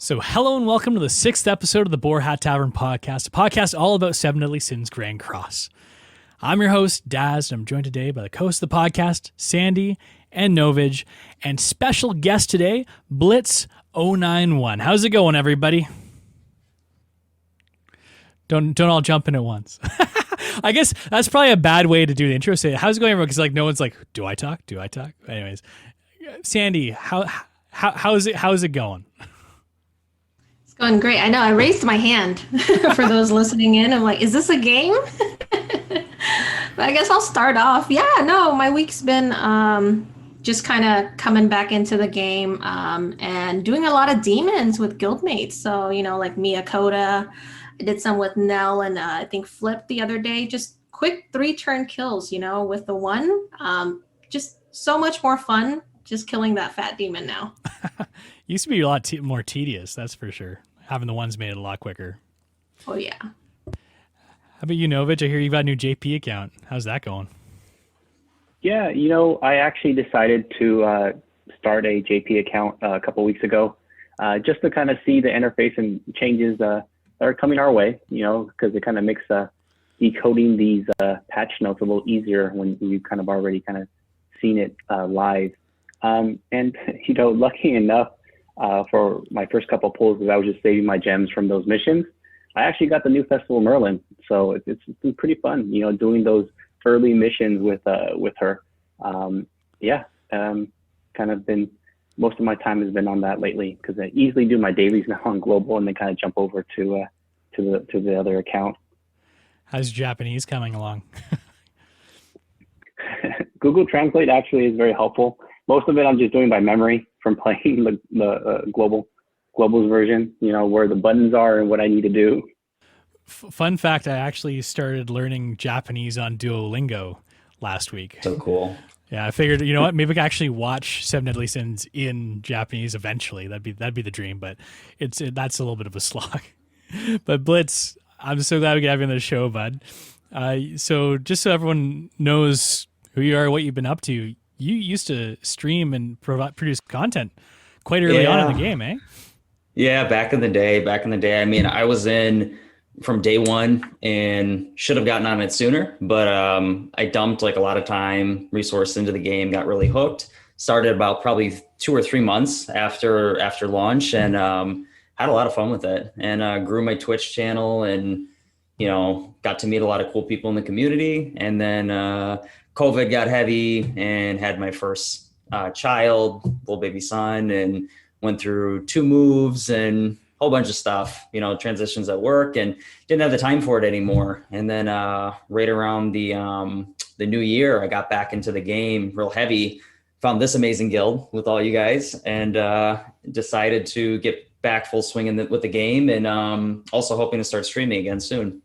So hello and welcome to the 6th episode of the Boar Hat Tavern Podcast, a podcast all about Seven Deadly Sins Grand Cross. I'm your host, Daz, and I'm joined today by the co-host of the podcast, Sandyy and Novage, and special guest today, Blitz091. How's it going, everybody? Don't all jump in at once. I guess that's probably a bad way to do the intro. Say, how's it going, everyone? Because like no one's like, do I talk? Anyways, Sandyy, how's it going? Going great. I know I raised my hand for those listening in. I'm like, is this a game? But I guess I'll start off. Yeah, no, my week's been just kind of coming back into the game and doing a lot of demons with guildmates. So, like Mia Coda. I did some with Nell and I think Flip the other day. Just quick 3-turn kills, with the one. Just so much more fun just killing that fat demon now. Used to be a lot more tedious, that's for sure. Having the ones made it a lot quicker. Oh, yeah. How about you, Novage? I hear you've got a new JP account. How's that going? Yeah, I actually decided to start a JP account a couple weeks ago just to kind of see the interface and changes that are coming our way, because it kind of makes decoding these patch notes a little easier when you've kind of already kind of seen it live. And, lucky enough, for my first couple of pulls, as I was just saving my gems from those missions, I actually got the new Festival Merlin. So it's been pretty fun, doing those early missions with her. Kind of been, most of my time has been on that lately because I easily do my dailies now on global and then kind of jump over to the other account. How's Japanese coming along? Google Translate actually is very helpful. Most of it I'm just doing by memory from playing the global's version, where the buttons are and what I need to do. Fun fact, I actually started learning Japanese on Duolingo last week. So cool. Yeah, I figured, you know what, maybe I could actually watch Seven Deadly Sins in Japanese eventually. That'd be the dream, but that's a little bit of a slog. But Blitz, I'm so glad we could have you on the show, bud. So just so everyone knows who you are, what you've been up to, you used to stream and produce content quite early on in the game, eh? Yeah, back in the day. I mean, I was in from day one and should have gotten on it sooner, but I dumped like a lot of time, resource into the game, got really hooked. Started about probably 2 or 3 months after launch and had a lot of fun with it and grew my Twitch channel and, got to meet a lot of cool people in the community. And then COVID got heavy and had my first child, little baby son, and went through 2 moves and a whole bunch of stuff, transitions at work and didn't have the time for it anymore. And then right around the new year, I got back into the game real heavy, found this amazing guild with all you guys and decided to get back full swing with the game and also hoping to start streaming again soon.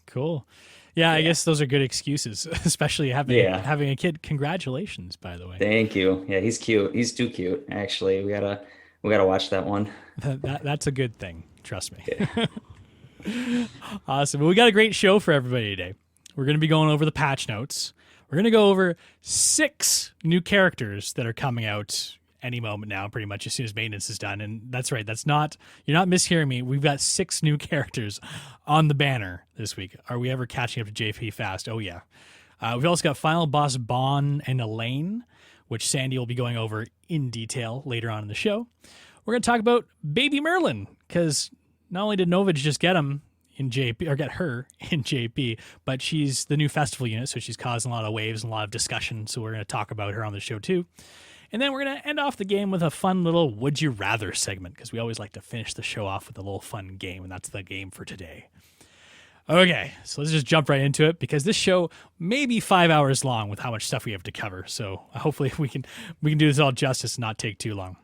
Cool. Yeah, I guess those are good excuses, especially having a kid. Congratulations, by the way. Thank you. Yeah, he's cute. He's too cute. Actually, we gotta watch that one. That's a good thing. Trust me. Yeah. Awesome. Well, we got a great show for everybody today. We're going to be going over the patch notes. We're going to go over 6 new characters that are coming out any moment now, pretty much as soon as maintenance is done. And that's right. You're not mishearing me. We've got 6 new characters on the banner this week. Are we ever catching up to JP fast? Oh yeah. We've also got Final Boss Bon and Elaine, which Sandyy will be going over in detail later on in the show. We're going to talk about Baby Merlin, because not only did Novage just get him in JP, or get her in JP, but she's the new festival unit, so she's causing a lot of waves and a lot of discussion, so we're going to talk about her on the show too. And then we're going to end off the game with a fun little Would You Rather segment, because we always like to finish the show off with a little fun game, and that's the game for today. Okay, so let's just jump right into it, because this show may be 5 hours long with how much stuff we have to cover, so hopefully we can do this all justice and not take too long.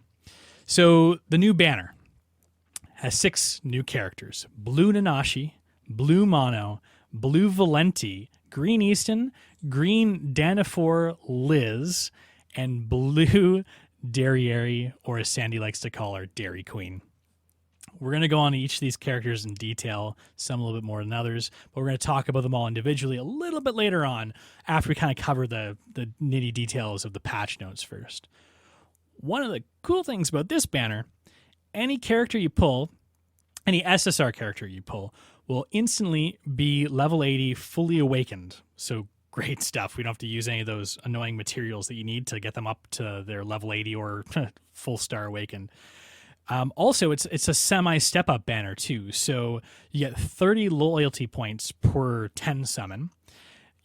So the new banner has 6 new characters: Blue Nanashi, Blue Mono, Blue Valenti, Green Eastin, Green Danafor Liz, and Blue Derieri, or as Sandyy likes to call her, Dairy Queen. We're going to go on to each of these characters in detail, some a little bit more than others, but we're going to talk about them all individually a little bit later on after we kind of cover the nitty details of the patch notes first. One of the cool things about this banner any character you pull, any SSR character you pull, will instantly be level 80, fully awakened. So great stuff. We don't have to use any of those annoying materials that you need to get them up to their level 80 or full star awakened. Also, it's a semi step up banner too. So you get 30 loyalty points per 10 summon.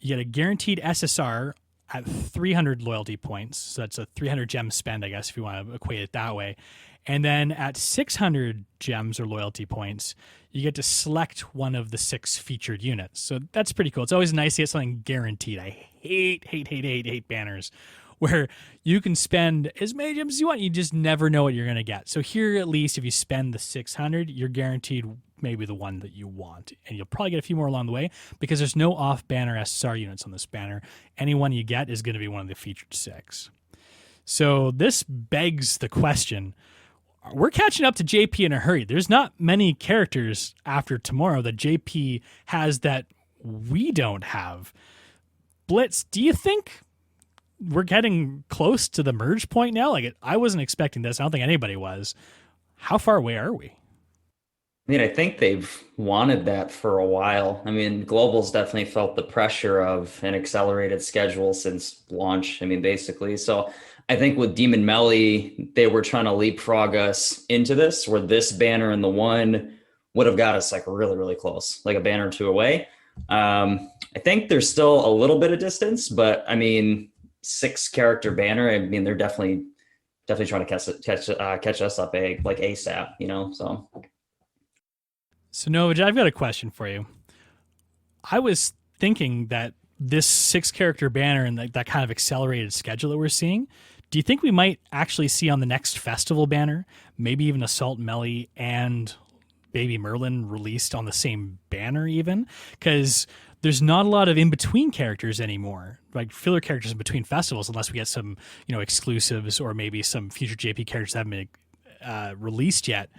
You get a guaranteed SSR at 300 loyalty points. So that's a 300 gem spend, I guess, if you want to equate it that way. And then at 600 gems or loyalty points, you get to select one of the 6 featured units. So that's pretty cool. It's always nice to get something guaranteed. I hate banners where you can spend as many gems as you want. You just never know what you're going to get. So here, at least, if you spend the 600, you're guaranteed maybe the one that you want. And you'll probably get a few more along the way because there's no off-banner SSR units on this banner. Any one you get is going to be one of the featured 6. So this begs the question, we're catching up to JP in a hurry. There's not many characters after tomorrow that JP has that we don't have. Blitz, do you think we're getting close to the merge point now? Like, I wasn't expecting this. I don't think anybody was. How far away are we? I mean, I think they've wanted that for a while. I mean, Global's definitely felt the pressure of an accelerated schedule since launch. I mean, basically. So I think with Demon Melly, they were trying to leapfrog us into this, where this banner and the one would have got us like really, really close, like a banner or 2 away. I think there's still a little bit of distance, but I mean, 6 character banner. I mean, they're definitely trying to catch us up like ASAP, you know. So Novage, I've got a question for you. I was thinking that this 6 character banner and that kind of accelerated schedule that we're seeing, do you think we might actually see on the next festival banner, maybe even Assault Melly and Baby Merlin released on the same banner even? Because there's not a lot of in-between characters anymore, like filler characters in between festivals, unless we get some, exclusives or maybe some future JP characters that haven't been released yet,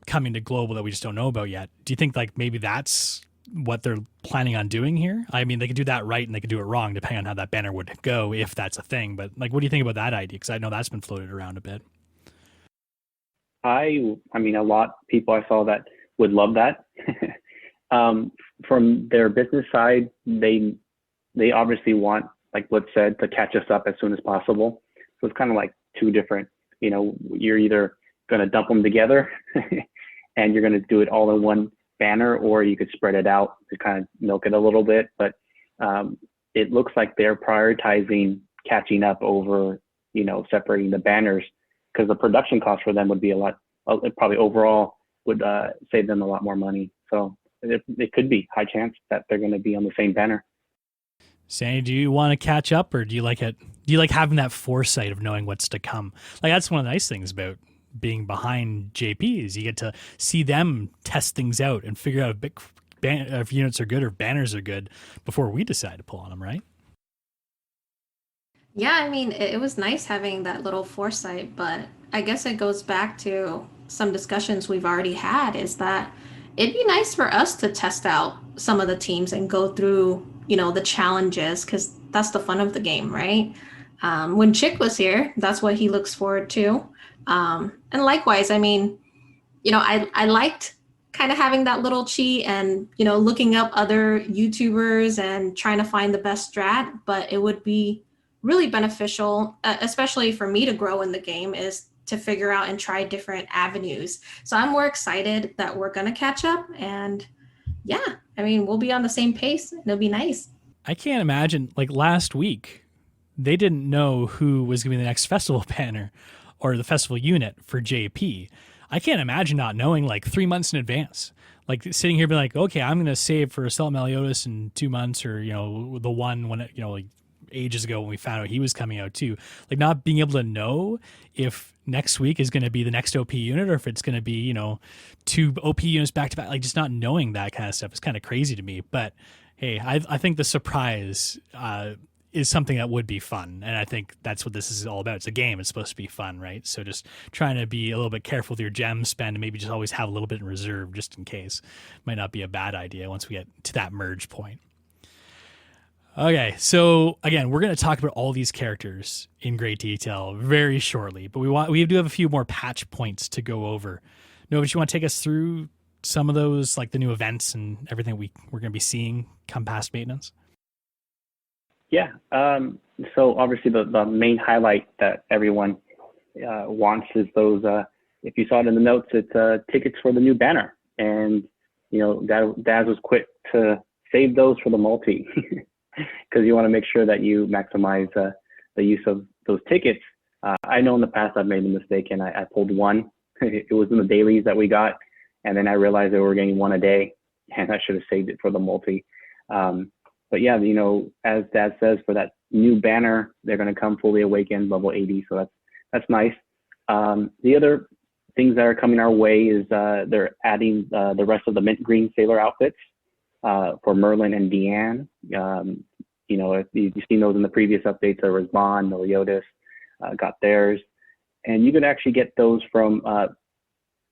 coming to Global that we just don't know about yet. Do you think like maybe that's what they're planning on doing here? I mean, they could do that right and they could do it wrong depending on how that banner would go, if that's a thing. But like, what do you think about that idea? Because I know that's been floated around a bit. I mean, a lot of people I saw that would love that. From their business side, they obviously want, like Blitz said, to catch us up as soon as possible. So it's kind of like 2 different, you're either going to dump them together and you're going to do it all in one banner, or you could spread it out to kind of milk it a little bit. But it looks like they're prioritizing catching up over, separating the banners, because the production cost for them would be a lot, probably overall would save them a lot more money. So it could be high chance that they're going to be on the same banner. Sandy, do you want to catch up, or do you like it? Do you like having that foresight of knowing what's to come? Like, that's one of the nice things about being behind JP is you get to see them test things out and figure out if units are good or banners are good before we decide to pull on them, right? Yeah, I mean, it was nice having that little foresight, but I guess it goes back to some discussions we've already had, is that it'd be nice for us to test out some of the teams and go through, the challenges, because that's the fun of the game, right? When Chick was here, that's what he looks forward to. And likewise, I mean, I liked kind of having that little cheat and, looking up other YouTubers and trying to find the best strat, but it would be really beneficial, especially for me to grow in the game, is to figure out and try different avenues. So I'm more excited that we're going to catch up, and yeah, I mean, we'll be on the same pace and it'll be nice. I can't imagine, like last week, they didn't know who was going to be the next festival banner or the festival unit for JP. I can't imagine not knowing like 3 months in advance. Like sitting here being like, okay, I'm going to save for Assault Meliodas in 2 months, or, the one when, like ages ago when we found out he was coming out too. Like not being able to know if next week is going to be the next OP unit or if it's going to be, 2 OP units back to back. Like just not knowing that kind of stuff is kind of crazy to me. But hey, I think the surprise is something that would be fun. And I think that's what this is all about. It's a game. It's supposed to be fun, right? So just trying to be a little bit careful with your gem spend and maybe just always have a little bit in reserve just in case might not be a bad idea once we get to that merge point. Okay, so again, we're going to talk about all these characters in great detail very shortly, but we do have a few more patch points to go over. Novage, you want to take us through some of those, like the new events and everything we're going to be seeing come past maintenance? Yeah. So obviously the main highlight that everyone wants is those. If you saw it in the notes, it's tickets for the new banner, and Daz was quick to save those for the multi because you want to make sure that you maximize the use of those tickets. I know in the past I've made a mistake and I pulled one. It was in the dailies that we got, and then I realized that we were getting one a day, and I should have saved it for the multi. But yeah, as Dad says, for that new banner, they're going to come fully awakened, level 80. So that's nice. The other things that are coming our way is they're adding the rest of the mint green sailor outfits for Merlin and Deanne. If you've seen those in the previous updates, there was Bond, Meliodas got theirs. And you can actually get those from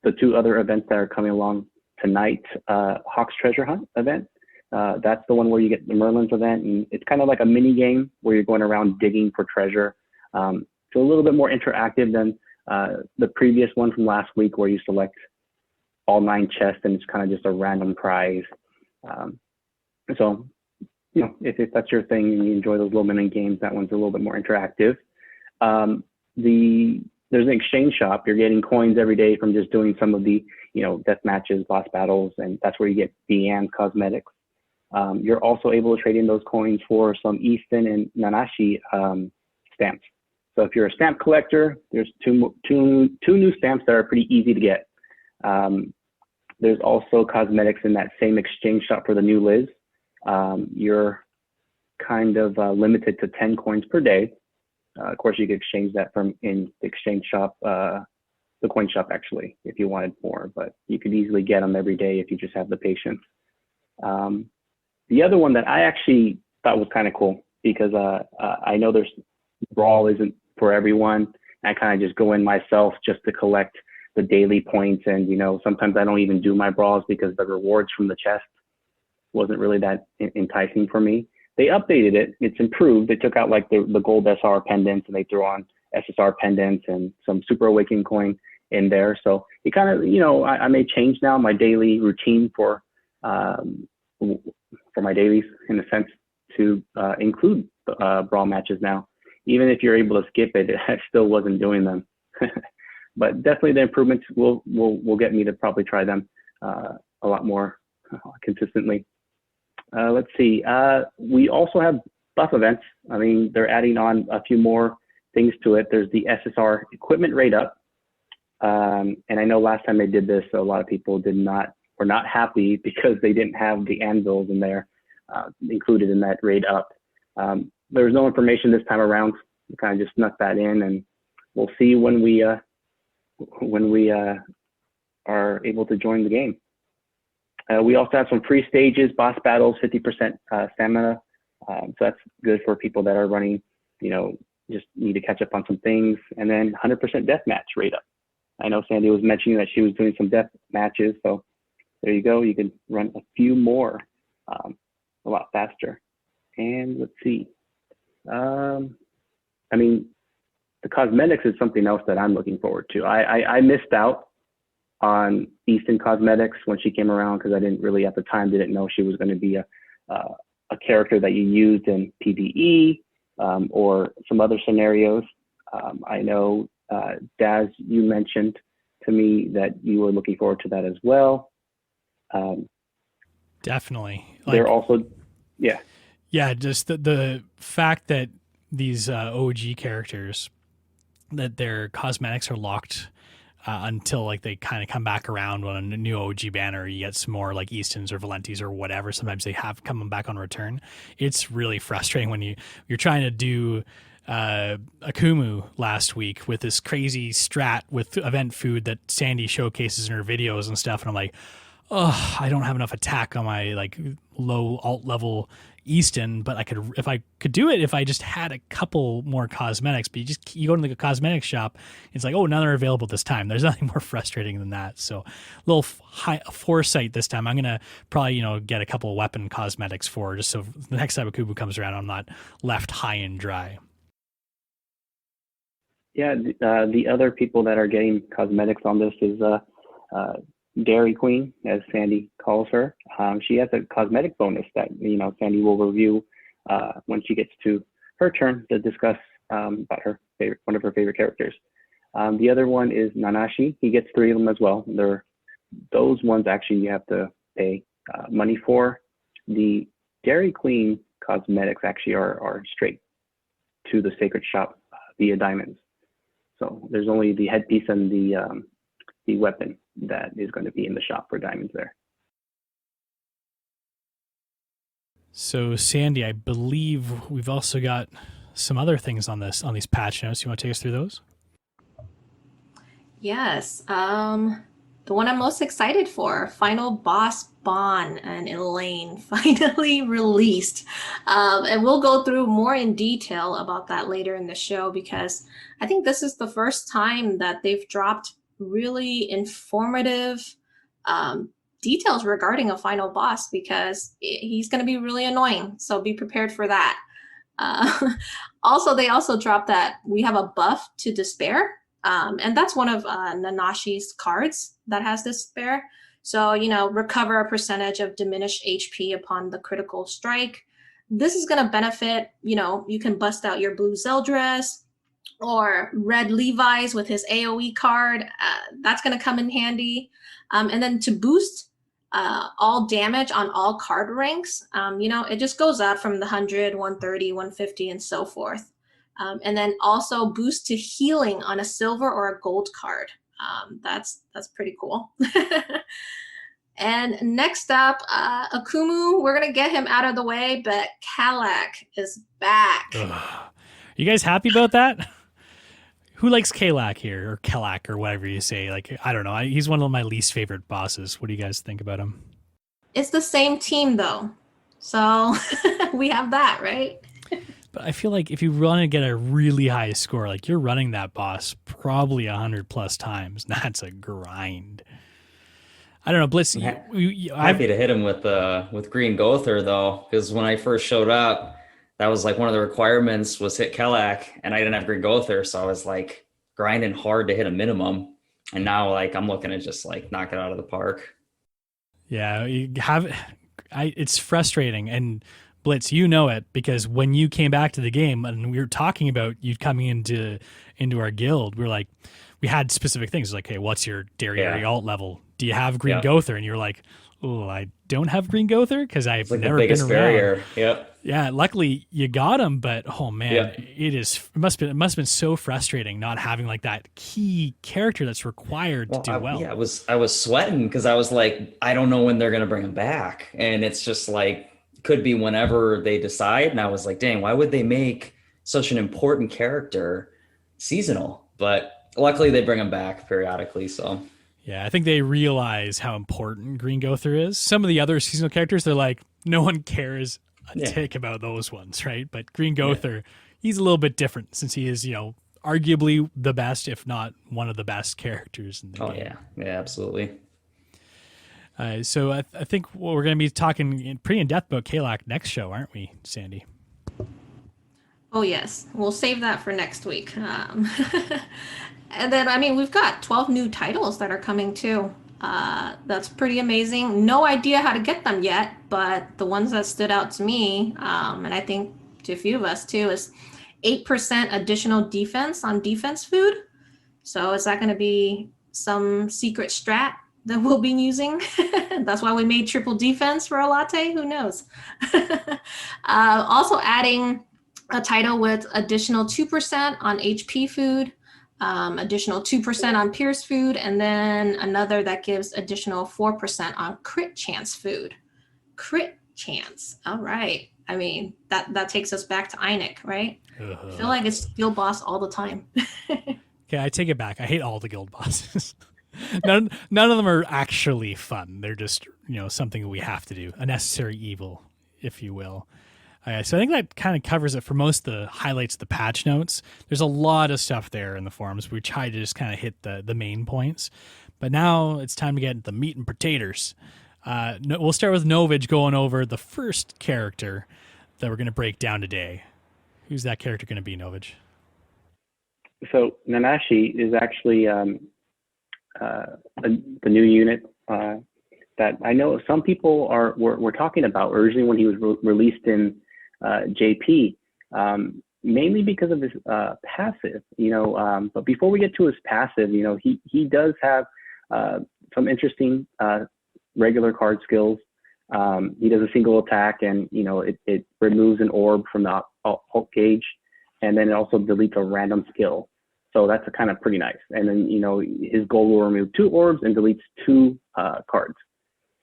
the two other events that are coming along tonight. Hawk's Treasure Hunt event. That's the one where you get the Merlin's event, and it's kind of like a mini game where you're going around digging for treasure. So a little bit more interactive than the previous one from last week where you select all 9 chests and it's kind of just a random prize. So, if that's your thing and you enjoy those little mini games, that one's a little bit more interactive. There's an exchange shop. You're getting coins every day from just doing some of the, death matches, boss battles, and that's where you get Deanne's cosmetics. You're also able to trade in those coins for some Eastin and Nanashi stamps. So if you're a stamp collector, there's two new stamps that are pretty easy to get. There's also cosmetics in that same exchange shop for the new Liz. You're kind of limited to 10 coins per day. Of course, you could exchange that from in the exchange shop, the coin shop actually, if you wanted more, but you could easily get them every day if you just have the patience. The other one that I actually thought was kind of cool because I know there's Brawl isn't for everyone. I kind of just go in myself just to collect the daily points, and sometimes I don't even do my brawls because the rewards from the chest wasn't really that enticing for me. They updated it. It's improved. They took out like the gold SR pendants and they threw on SSR pendants and some Super Awakening coin in there. So it kind of, I may change now my daily routine for my dailies in a sense to include brawl matches now. Even if you're able to skip it, I still wasn't doing them. But definitely the improvements will get me to probably try them a lot more consistently. Let's see. We also have buff events. I mean, they're adding on a few more things to it. There's the SSR equipment rate up. And I know last time they did this, a lot of people were not happy because they didn't have the anvils in there included in that rate up. There was no information this time around. We kind of just snuck that in, and we'll see when we are able to join the game. We also have some free stages, boss battles, 50% stamina. So that's good for people that are running, just need to catch up on some things. And then 100% deathmatch rate up. I know Sandy was mentioning that she was doing some death matches. So there you go. You can run a few more a lot faster. And let's see. I mean, the cosmetics is something else that I'm looking forward to. I missed out on Eastin cosmetics when she came around because I didn't really at the time didn't know she was going to be a character that you used in PvE or some other scenarios. I know Daz, you mentioned to me that you were looking forward to that as well. Definitely. They're also, yeah, just the fact that these OG characters, that their cosmetics are locked until like they kind of come back around on a new OG banner. You get some more like Eastins or Valentis or whatever. Sometimes they have come back on return. It's really frustrating when you're trying to do Akumu last week with this crazy strat with event food that Sandy showcases in her videos and stuff. And I'm like, I don't have enough attack on my like low alt level Eastin, but if I could do it if I just had a couple more cosmetics. But you go to the cosmetics shop, it's like, oh, none are available this time. There's nothing more frustrating than that. So a little high foresight this time. I'm gonna probably get a couple weapon cosmetics just so the next time Akubu comes around, I'm not left high and dry. Yeah, the other people that are getting cosmetics on this is Dairy Queen, as Sandy calls her. She has a cosmetic bonus that Sandy will review when she gets to her turn to discuss about one of her favorite characters. The other one is Nanashi. He gets 3 of them as well. Those ones actually you have to pay money for. The Dairy Queen cosmetics actually are straight to the Sacred Shop via diamonds. So there's only the headpiece and the weapon that is going to be in the shop for diamonds there. So Sandy, I believe we've also got some other things on these patch notes. You want to take us through those? Yes. The one I'm most excited for, Final Boss Bon and Elaine, finally released. And we'll go through more in detail about that later in the show, because I think this is the first time that they've dropped really informative details regarding a final boss, because he's going to be really annoying. So be prepared for that. Also, they also dropped that we have a buff to despair. And that's one of Nanashi's cards that has despair. So, recover a percentage of diminished HP upon the critical strike. This is going to benefit, you can bust out your blue Zeldris or red Levi's with his AoE card. That's going to come in handy. And then to boost all damage on all card ranks, it just goes up from the 100, 130, 150, and so forth. And then also boost to healing on a silver or a gold card. That's pretty cool. And next up, Akumu, we're going to get him out of the way, but Kalak is back. Ugh. You guys happy about that? Who likes Kalak here, or Kalak, or whatever you say? Like, I don't know. He's one of my least favorite bosses. What do you guys think about him? It's the same team, though. So we have that, right? But I feel like if you want to get a really high score, like you're running that boss probably 100+ times. That's a grind. I don't know, Blitz. Happy to hit him with Green Gother though, because when I first showed up, that was like one of the requirements was hit Kalak, and I didn't have Green Gother, so I was like grinding hard to hit a minimum. And now like I'm looking to just like knock it out of the park. Yeah, it's frustrating. And Blitz, you know it, because when you came back to the game and we were talking about you coming into our guild, we had specific things like, hey, what's your Derieri alt level? Do you have Green Gother? And you're like, oh, I don't have Green Gother because I've never been around. Barrier. Yep. Yeah, luckily you got him, but oh man, it must have been so frustrating not having like that key character that's required to do well. Yeah, I was sweating because I was like, I don't know when they're gonna bring him back, and it's just like could be whenever they decide. And I was like, dang, why would they make such an important character seasonal? But luckily they bring him back periodically. So yeah, I think they realize how important Green Gother is. Some of the other seasonal characters, they're like, no one cares a tick about those ones, right? But Green Gother, he's a little bit different since he is, arguably the best, if not one of the best characters in the game. Yeah, absolutely. So I think we're going to be talking pretty in depth about Kalak next show, aren't we, Sandy? Oh, yes. We'll save that for next week. And then, we've got 12 new titles that are coming too. That's pretty amazing. No idea how to get them yet, but the ones that stood out to me, and I think to a few of us too, is 8% additional defense on defense food. So is that going to be some secret strat that we'll be using? That's why we made triple defense for a latte. Who knows? Also adding a title with additional 2% on HP food, additional 2% on Pierce food, and then another that gives additional 4% on crit chance food. Crit chance. All right. That takes us back to Einik, right? I feel like it's guild boss all the time. Okay, I take it back. I hate all the guild bosses. None of them are actually fun. They're just, something we have to do, a necessary evil, if you will. So I think that kind of covers it for most of the highlights of the patch notes. There's a lot of stuff there in the forums. We try to just kind of hit the main points. But now it's time to get the meat and potatoes. We'll start with Novage going over the first character that we're going to break down today. Who's that character going to be, Novage? So Nanashi is actually the new unit that I know some people were talking about originally when he was released in JP, mainly because of his passive. But before we get to his passive, he does have some interesting regular card skills. He does a single attack, and it removes an orb from the alt gauge, and then it also deletes a random skill. So that's kind of pretty nice. And then his goal will remove 2 orbs and deletes 2 cards.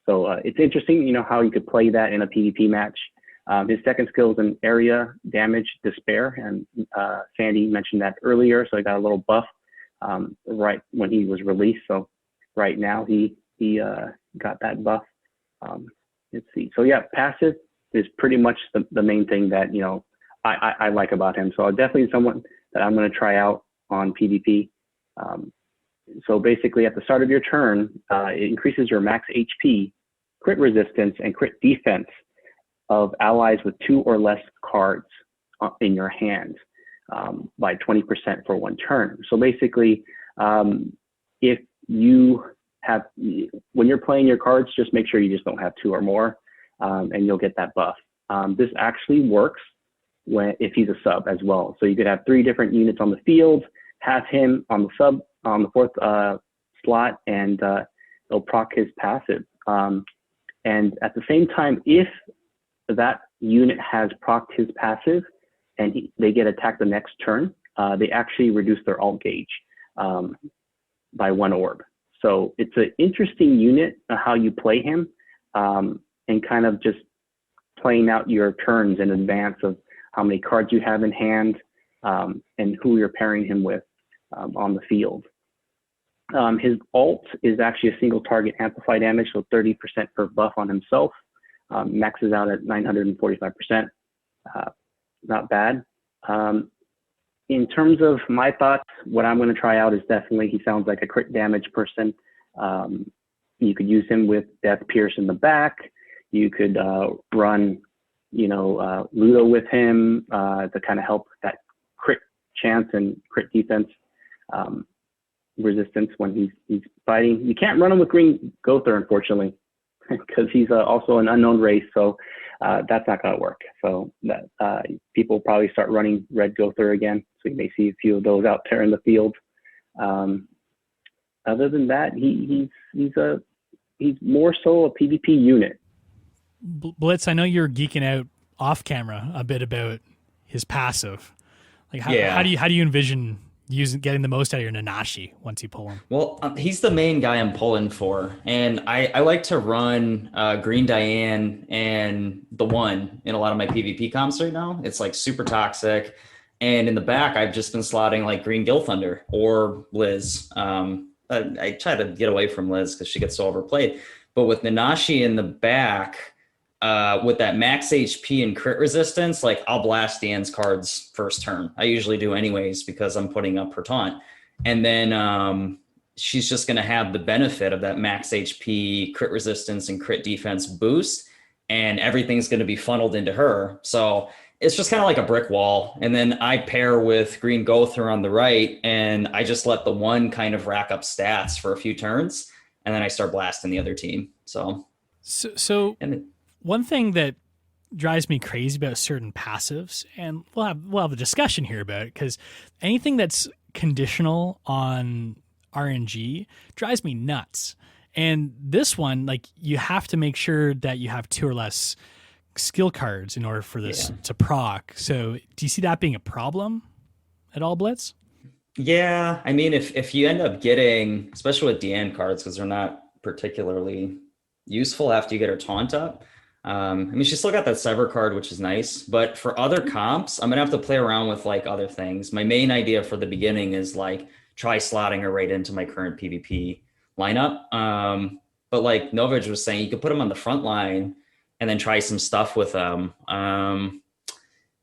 So it's interesting, how you could play that in a PvP match. His second skill is an area damage despair, and Sandy mentioned that earlier. So he got a little buff right when he was released. So right now he got that buff. Let's see. So yeah, passive is pretty much the main thing that I like about him. So definitely someone that I'm going to try out on PvP. So basically, at the start of your turn, it increases your max HP, crit resistance, and crit defense of allies with 2 or less cards in your hand by 20% for 1 turn. So basically, if you have, when you're playing your cards, just make sure you just don't have 2 or more, and you'll get that buff. This actually works if he's a sub as well. So you could have 3 different units on the field, have him on the sub on the 4th slot, and it'll proc his passive. And at the same time, if that unit has procced his passive and they get attacked the next turn, they actually reduce their alt gauge by 1 orb. So it's an interesting unit, how you play him, and kind of just playing out your turns in advance of how many cards you have in hand, and who you're pairing him with on the field. His ult is actually a single target amplify damage, so 30% per buff on himself. Maxes out at 945%. Not bad. In terms of my thoughts, what I'm going to try out is definitely, he sounds like a crit damage person. You could use him with Death Pierce in the back. You could run, Ludo with him to kind of help that crit chance and crit defense resistance when he's fighting. You can't run him with Green Gother, unfortunately, because he's also an unknown race, so that's not going to work. So that people probably start running Red Gother again, so you may see a few of those out there in the field. Other than that, he's more so a PvP unit. Blitz, I know you're geeking out off camera a bit about his passive. Like how do you envision getting the most out of your Nanashi once you pull him? Well, he's the main guy I'm pulling for, and I like to run Green Diane and the One in a lot of my PvP comps right now. It's like super toxic, and in the back I've just been slotting like Green Gill Thunder or Liz. I try to get away from Liz because she gets so overplayed, but with Nanashi in the back, with that max HP and crit resistance, like I'll blast Dan's cards first turn. I usually do anyways because I'm putting up her taunt. And then she's just going to have the benefit of that max HP, crit resistance, and crit defense boost, and everything's going to be funneled into her. So it's just kind of like a brick wall. And then I pair with Green Gother on the right, and I just let the One kind of rack up stats for a few turns, and then I start blasting the other team. So one thing that drives me crazy about certain passives, and we'll have a discussion here about it, because anything that's conditional on RNG drives me nuts. And this one, like, you have to make sure that you have 2 or less skill cards in order for this to proc. So do you see that being a problem at all, Blitz? Yeah, I mean, if you end up getting, especially with Deanne cards, because they're not particularly useful after you get her taunt up. I mean, she's still got that Sever card, which is nice, but for other comps, I'm gonna have to play around with like other things. My main idea for the beginning is like try slotting her right into my current PvP lineup. But like Novage was saying, you could put him on the front line and then try some stuff with him.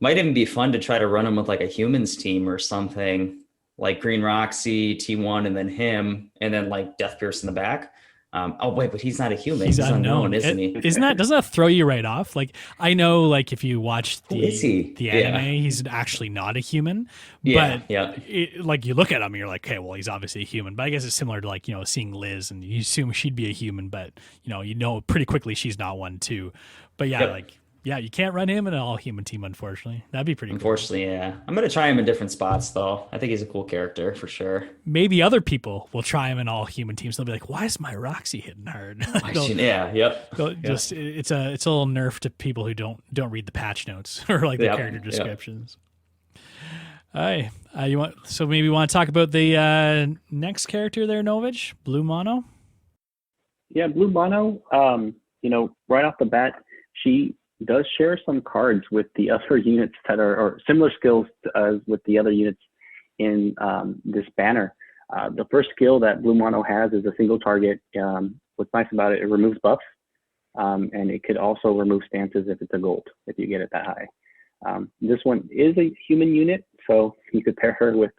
Might even be fun to try to run him with like a humans team or something, like Green Roxy, T1, and then him, and then like Death Pierce in the back. Oh wait, but he's not a human. He's unknown, isn't he? Doesn't that throw you right off? Like, I know, like if you watch the anime, he's actually not a human. Yeah, but like you look at him, and you're like, okay, well, he's obviously a human. But I guess it's similar to like seeing Liz, and you assume she'd be a human, but you know pretty quickly she's not one too. But yeah, you can't run him in an all-human team, unfortunately. That'd be pretty cool. Unfortunately, yeah. I'm going to try him in different spots, though. I think he's a cool character, for sure. Maybe other people will try him in all-human teams. They'll be like, why is my Roxy hitting hard? Just it's a little nerf to people who don't read the patch notes or like the character descriptions. All right. Maybe you want to talk about the next character there, Novage? Blue Mono? Yeah, Blue Mono, right off the bat, she does share some cards with the other units that or similar skills as with the other units in this banner. The first skill that Blue Mono has is a single target. What's nice about it, it removes buffs, and it could also remove stances if it's a gold, if you get it that high. This one is a human unit, so you could pair her with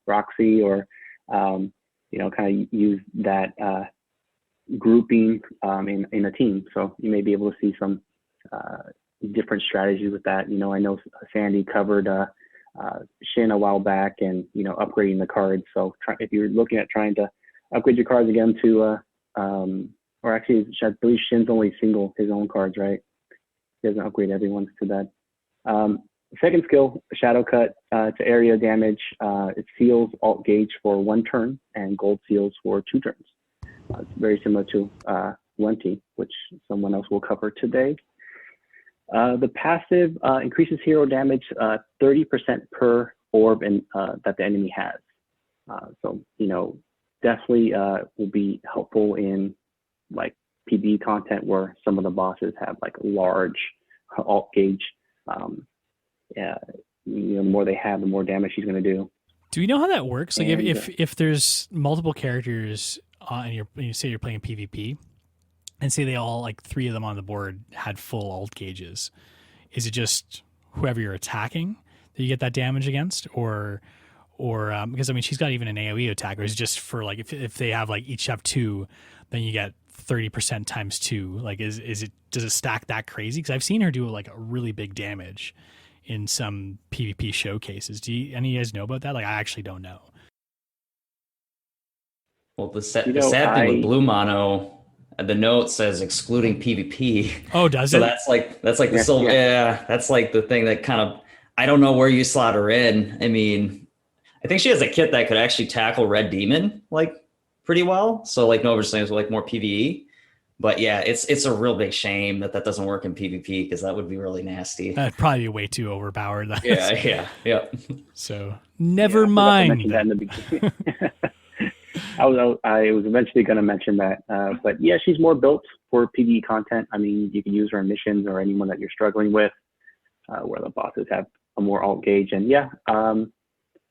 Roxy or, kind of use that grouping in a team. So you may be able to see some different strategies with that. I know Sandy covered Shin a while back and upgrading the cards. So if you're looking at trying to upgrade your cards again to or actually I believe Shin's only single his own cards, right? He doesn't upgrade everyone's to that. Second skill, Shadow Cut, to area damage. It seals alt gauge for 1 turn and gold seals for 2 turns. It's very similar to Valenti, which someone else will cover today. The passive increases hero damage 30% per orb that the enemy has. So, definitely will be helpful in like PvE content where some of the bosses have like large alt gauge. The more they have, the more damage she's going to do. Do we know how that works? Like if there's multiple characters and you say you're playing PvP, and say they all, like 3 of them on the board had full alt gauges, is it just whoever you're attacking that you get that damage against, or because she's got even an AoE attack, or is it just for like if they have like each have 2, then you get 30% times 2? Like does it stack that crazy? Because I've seen her do like a really big damage in some PvP showcases. Do any of you guys know about that? Like I actually don't know. Well, the sad thing with Blue Mono, the note says excluding PvP. Oh, does so it? That's like the silver. Yeah, that's like the thing that kind of, I don't know where you slot her in. I mean, I think she has a kit that could actually tackle Red Demon like pretty well. So like Nova's saying, like more PvE. But yeah, it's a real big shame that doesn't work in PvP because that would be really nasty. That'd probably be way too overpowered. Yeah. So never mind. I mentioned that in the beginning. I was eventually going to mention that, but yeah, she's more built for PvE content. I mean, you can use her in missions or anyone that you're struggling with, where the bosses have a more alt gauge. And yeah,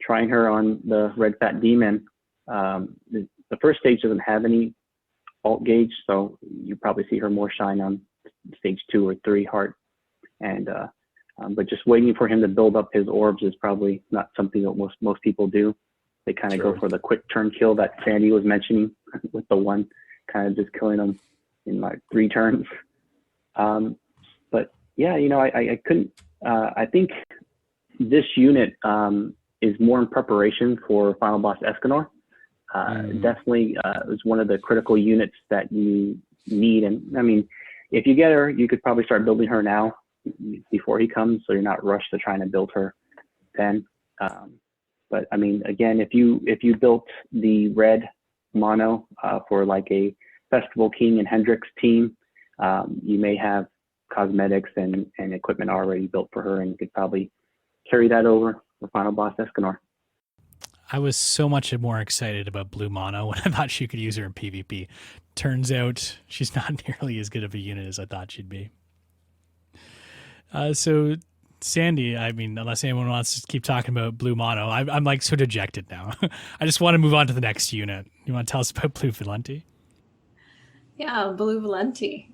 trying her on the Red Fat Demon. The first stage doesn't have any alt gauge, so you probably see her more shine on stage 2 or 3 heart. And but just waiting for him to build up his orbs is probably not something that most people do. They kind of go for the quick turn kill that Sandy was mentioning with the one kind of just killing them in like 3 turns. But yeah, I couldn't, I think this unit is more in preparation for Final Boss Escanor. Definitely is one of the critical units that you need. And I mean, if you get her, you could probably start building her now before he comes, so you're not rushed to trying to build her then. But I mean, again, if you built the red mono for like a Festival King and Hendrix team, you may have cosmetics and equipment already built for her, and you could probably carry that over for Final Boss Escanor. I was so much more excited about Blue Mono when I thought she could use her in PvP. Turns out she's not nearly as good of a unit as I thought she'd be. So Sandy, I mean, unless anyone wants to keep talking about Blue Mono, I'm like so dejected now. I just want to move on to the next unit. You want to tell us about Blue Valenti? Yeah, Blue Valenti.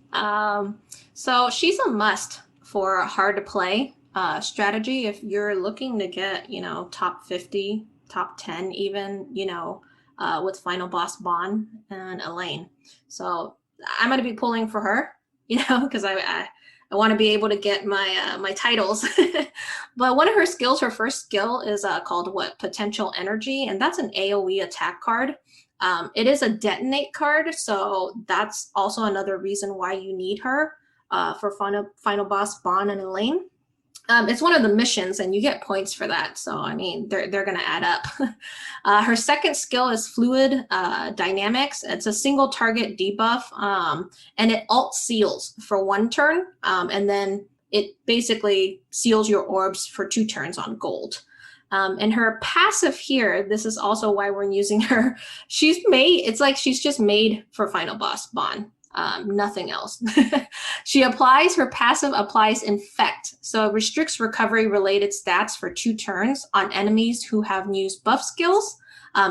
So she's a must for hard to play strategy if you're looking to get, top 50, top 10 even, with Final Boss Bond and Elaine. So I'm going to be pulling for her, because I want to be able to get my titles. But one of her skills, her first skill is called Potential Energy, and that's an AoE attack card. It is a detonate card, so that's also another reason why you need her for Final Boss Bond and Elaine. It's one of the missions, and you get points for that. So, I mean, they're going to add up. Her second skill is Fluid Dynamics. It's a single target debuff, and it alt seals for 1 turn, and then it basically seals your orbs for 2 turns on gold. And her passive here, this is also why we're using her. It's like she's just made for Final Boss Bond. Nothing else. Her passive applies Infect. So it restricts recovery related stats for 2 turns on enemies who have used buff skills,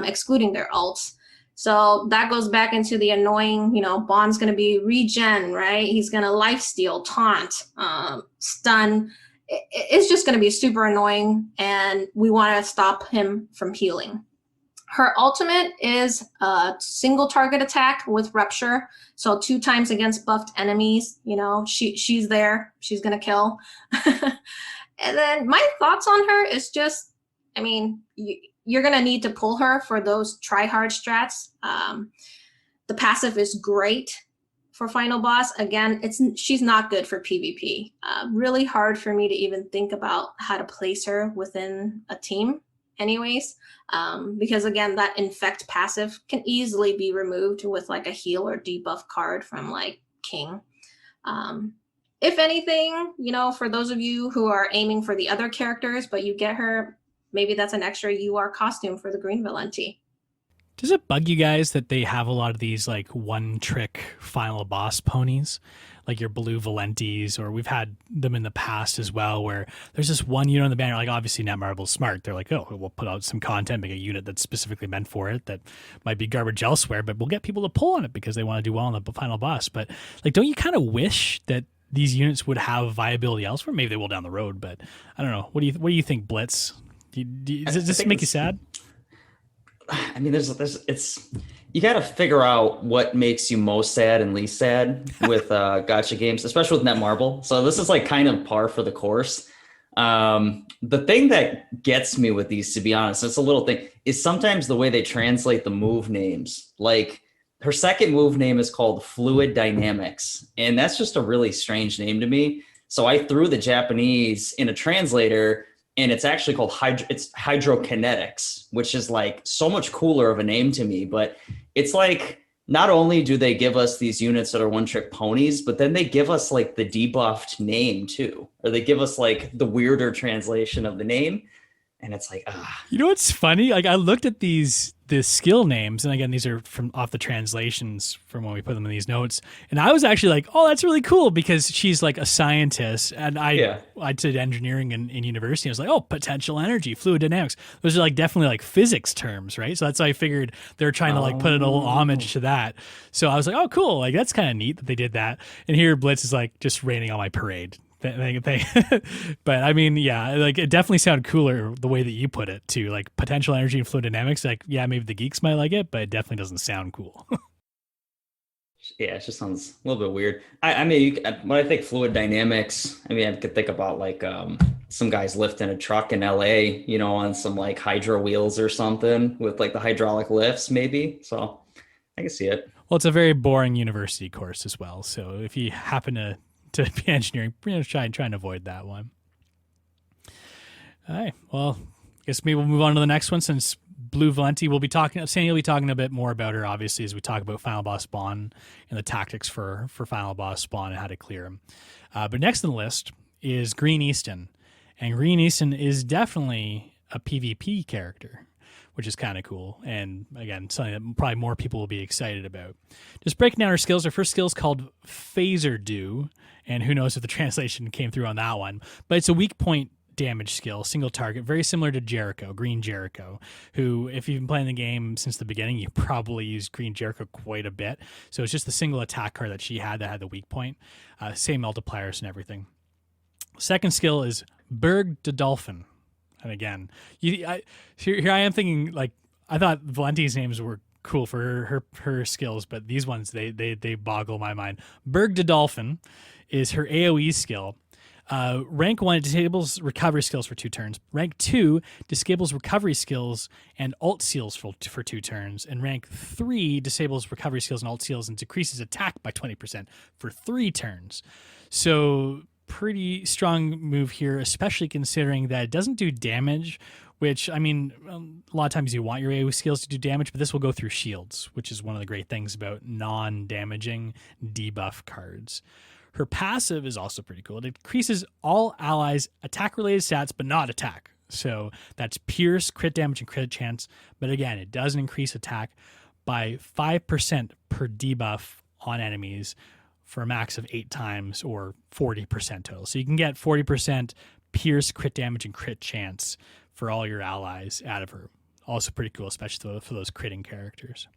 excluding their ults. So that goes back into the annoying, Bond's going to be regen, right? He's going to lifesteal, taunt, stun. It's just going to be super annoying, and we want to stop him from healing. Her ultimate is a single target attack with Rupture. So 2 times against buffed enemies, she's there. She's going to kill. And then my thoughts on her is just, you're going to need to pull her for those try-hard strats. The passive is great for Final Boss. Again, she's not good for PvP. Really hard for me to even think about how to place her within a team anyways. Because again, that Infect passive can easily be removed with like a heal or debuff card from like King. If anything, for those of you who are aiming for the other characters, but you get her, maybe that's an extra UR costume for the Green Valenti. Does it bug you guys that they have a lot of these like one-trick Final Boss ponies, like your Blue Valentis, or we've had them in the past as well, where there's this one unit on the banner, like obviously Netmarble's smart. They're like, oh, we'll put out some content, make a unit that's specifically meant for it that might be garbage elsewhere, but we'll get people to pull on it because they want to do well on the Final Boss. But like, don't you kind of wish that these units would have viability elsewhere? Maybe they will down the road, but I don't know. What do you think, Blitz? Does this make you sad? I mean, you got to figure out what makes you most sad and least sad with gacha games, especially with Netmarble. So this is like kind of par for the course. The thing that gets me with these, to be honest, it's a little thing, is sometimes the way they translate the move names. Like her second move name is called Fluid Dynamics, and that's just a really strange name to me. So I threw the Japanese in a translator, and it's actually called hydrokinetics, which is like so much cooler of a name to me. But it's like, not only do they give us these units that are one-trick ponies, but then they give us like the debuffed name too, or they give us like the weirder translation of the name. And it's like, You know what's funny? Like I looked at the skill names, and again, these are from off the translations from when we put them in these notes. And I was actually like, oh, that's really cool, because she's like a scientist, and I did engineering in university. I was like, oh, potential energy, fluid dynamics. Those are like definitely like physics terms, right? So that's why I figured they're trying to like put a little homage to that. So I was like, oh, cool. Like that's kind of neat that they did that. And here Blitz is like just raining on my parade. But I mean, yeah, like it definitely sounded cooler the way that you put it too. Like potential energy and fluid dynamics. Like, yeah, maybe the geeks might like it, but it definitely doesn't sound cool. Yeah, it just sounds a little bit weird. I mean, when I think fluid dynamics, I mean, I could think about like some guys lifting a truck in LA, on some like hydro wheels or something with like the hydraulic lifts, maybe. So I can see it. Well, it's a very boring university course as well. So if you happen to be engineering, try and avoid that one. All right. Well, I guess maybe we'll move on to the next one, since Blue Valenti, Sandyy will be talking a bit more about her, obviously, as we talk about Final Boss Spawn and the tactics for Final Boss Spawn and how to clear him. But next on the list is Green Eastin. And Green Eastin is definitely a PvP character, which is kind of cool. And again, something that probably more people will be excited about. Just breaking down her skills. Her first skill is called Phaser Dew. And who knows if the translation came through on that one. But it's a weak point damage skill, single target, very similar to Jericho, Green Jericho, who, if you've been playing the game since the beginning, you probably used Green Jericho quite a bit. So it's just the single attack card that she had that had the weak point. Same multipliers and everything. Second skill is Berg de Dolphin. And again, here I am thinking, like, I thought Valenti's names were cool for her skills, but these ones, they boggle my mind. Berg de Dolphin is her AoE skill. Rank 1, it disables recovery skills for 2 turns. Rank 2 disables recovery skills and alt seals for 2 turns. And rank 3 disables recovery skills and alt seals and decreases attack by 20% for 3 turns. So pretty strong move here, especially considering that it doesn't do damage, which, I mean, a lot of times you want your AoE skills to do damage, but this will go through shields, which is one of the great things about non-damaging debuff cards. Her passive is also pretty cool. It increases all allies' attack-related stats, but not attack. So that's pierce, crit damage, and crit chance. But again, it does increase attack by 5% per debuff on enemies for a max of 8 times, or 40% total. So you can get 40% pierce, crit damage, and crit chance for all your allies out of her. Also pretty cool, especially for those critting characters.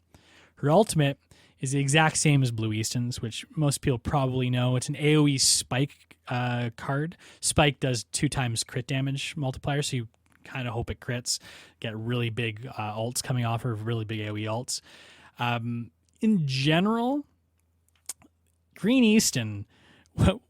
Her ultimate is the exact same as Blue Eastin's, which most people probably know. It's an AoE spike card. Spike does 2 times crit damage multiplier, so you kind of hope it crits. Get really big ults coming off her, really big AoE ults. In general, Green Eastin,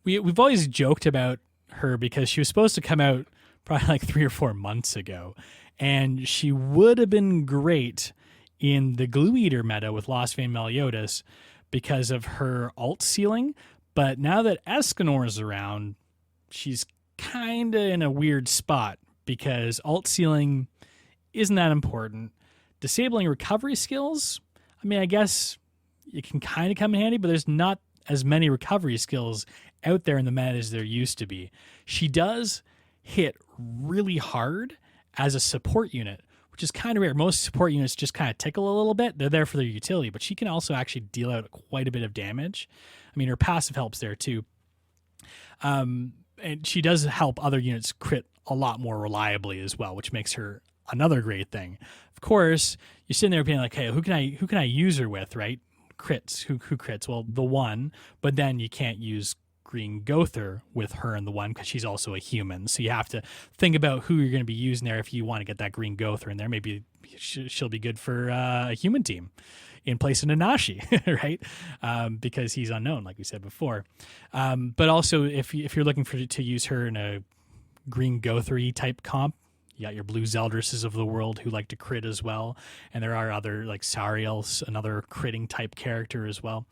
we've always joked about her because she was supposed to come out probably like 3 or 4 months ago, and she would have been great in the Glue Eater meta with Lost Vein Meliodas because of her alt ceiling. But now that Escanor is around, she's kind of in a weird spot because alt ceiling isn't that important. Disabling recovery skills, I mean, I guess it can kind of come in handy, but there's not as many recovery skills out there in the meta as there used to be. She does hit really hard as a support unit, which is kind of rare. Most support units just kind of tickle a little bit. They're there for their utility, but she can also actually deal out quite a bit of damage. I mean, her passive helps there too. And she does help other units crit a lot more reliably as well, which makes her another great thing. Of course, you're sitting there being like, hey, who can I use her with, right? Crits. Who crits? Well, the one, but then you can't use Green Gother with her and the one because she's also a human. So you have to think about who you're going to be using there if you want to get that Green Gother in there. Maybe she'll be good for a human team in place of Nanashi, right? Because he's unknown, like we said before. But also, if you're looking to use her in a Green Gother type comp, you got your Blue Zeldresses of the world who like to crit as well. And there are other, like Sariel, another critting type character as well.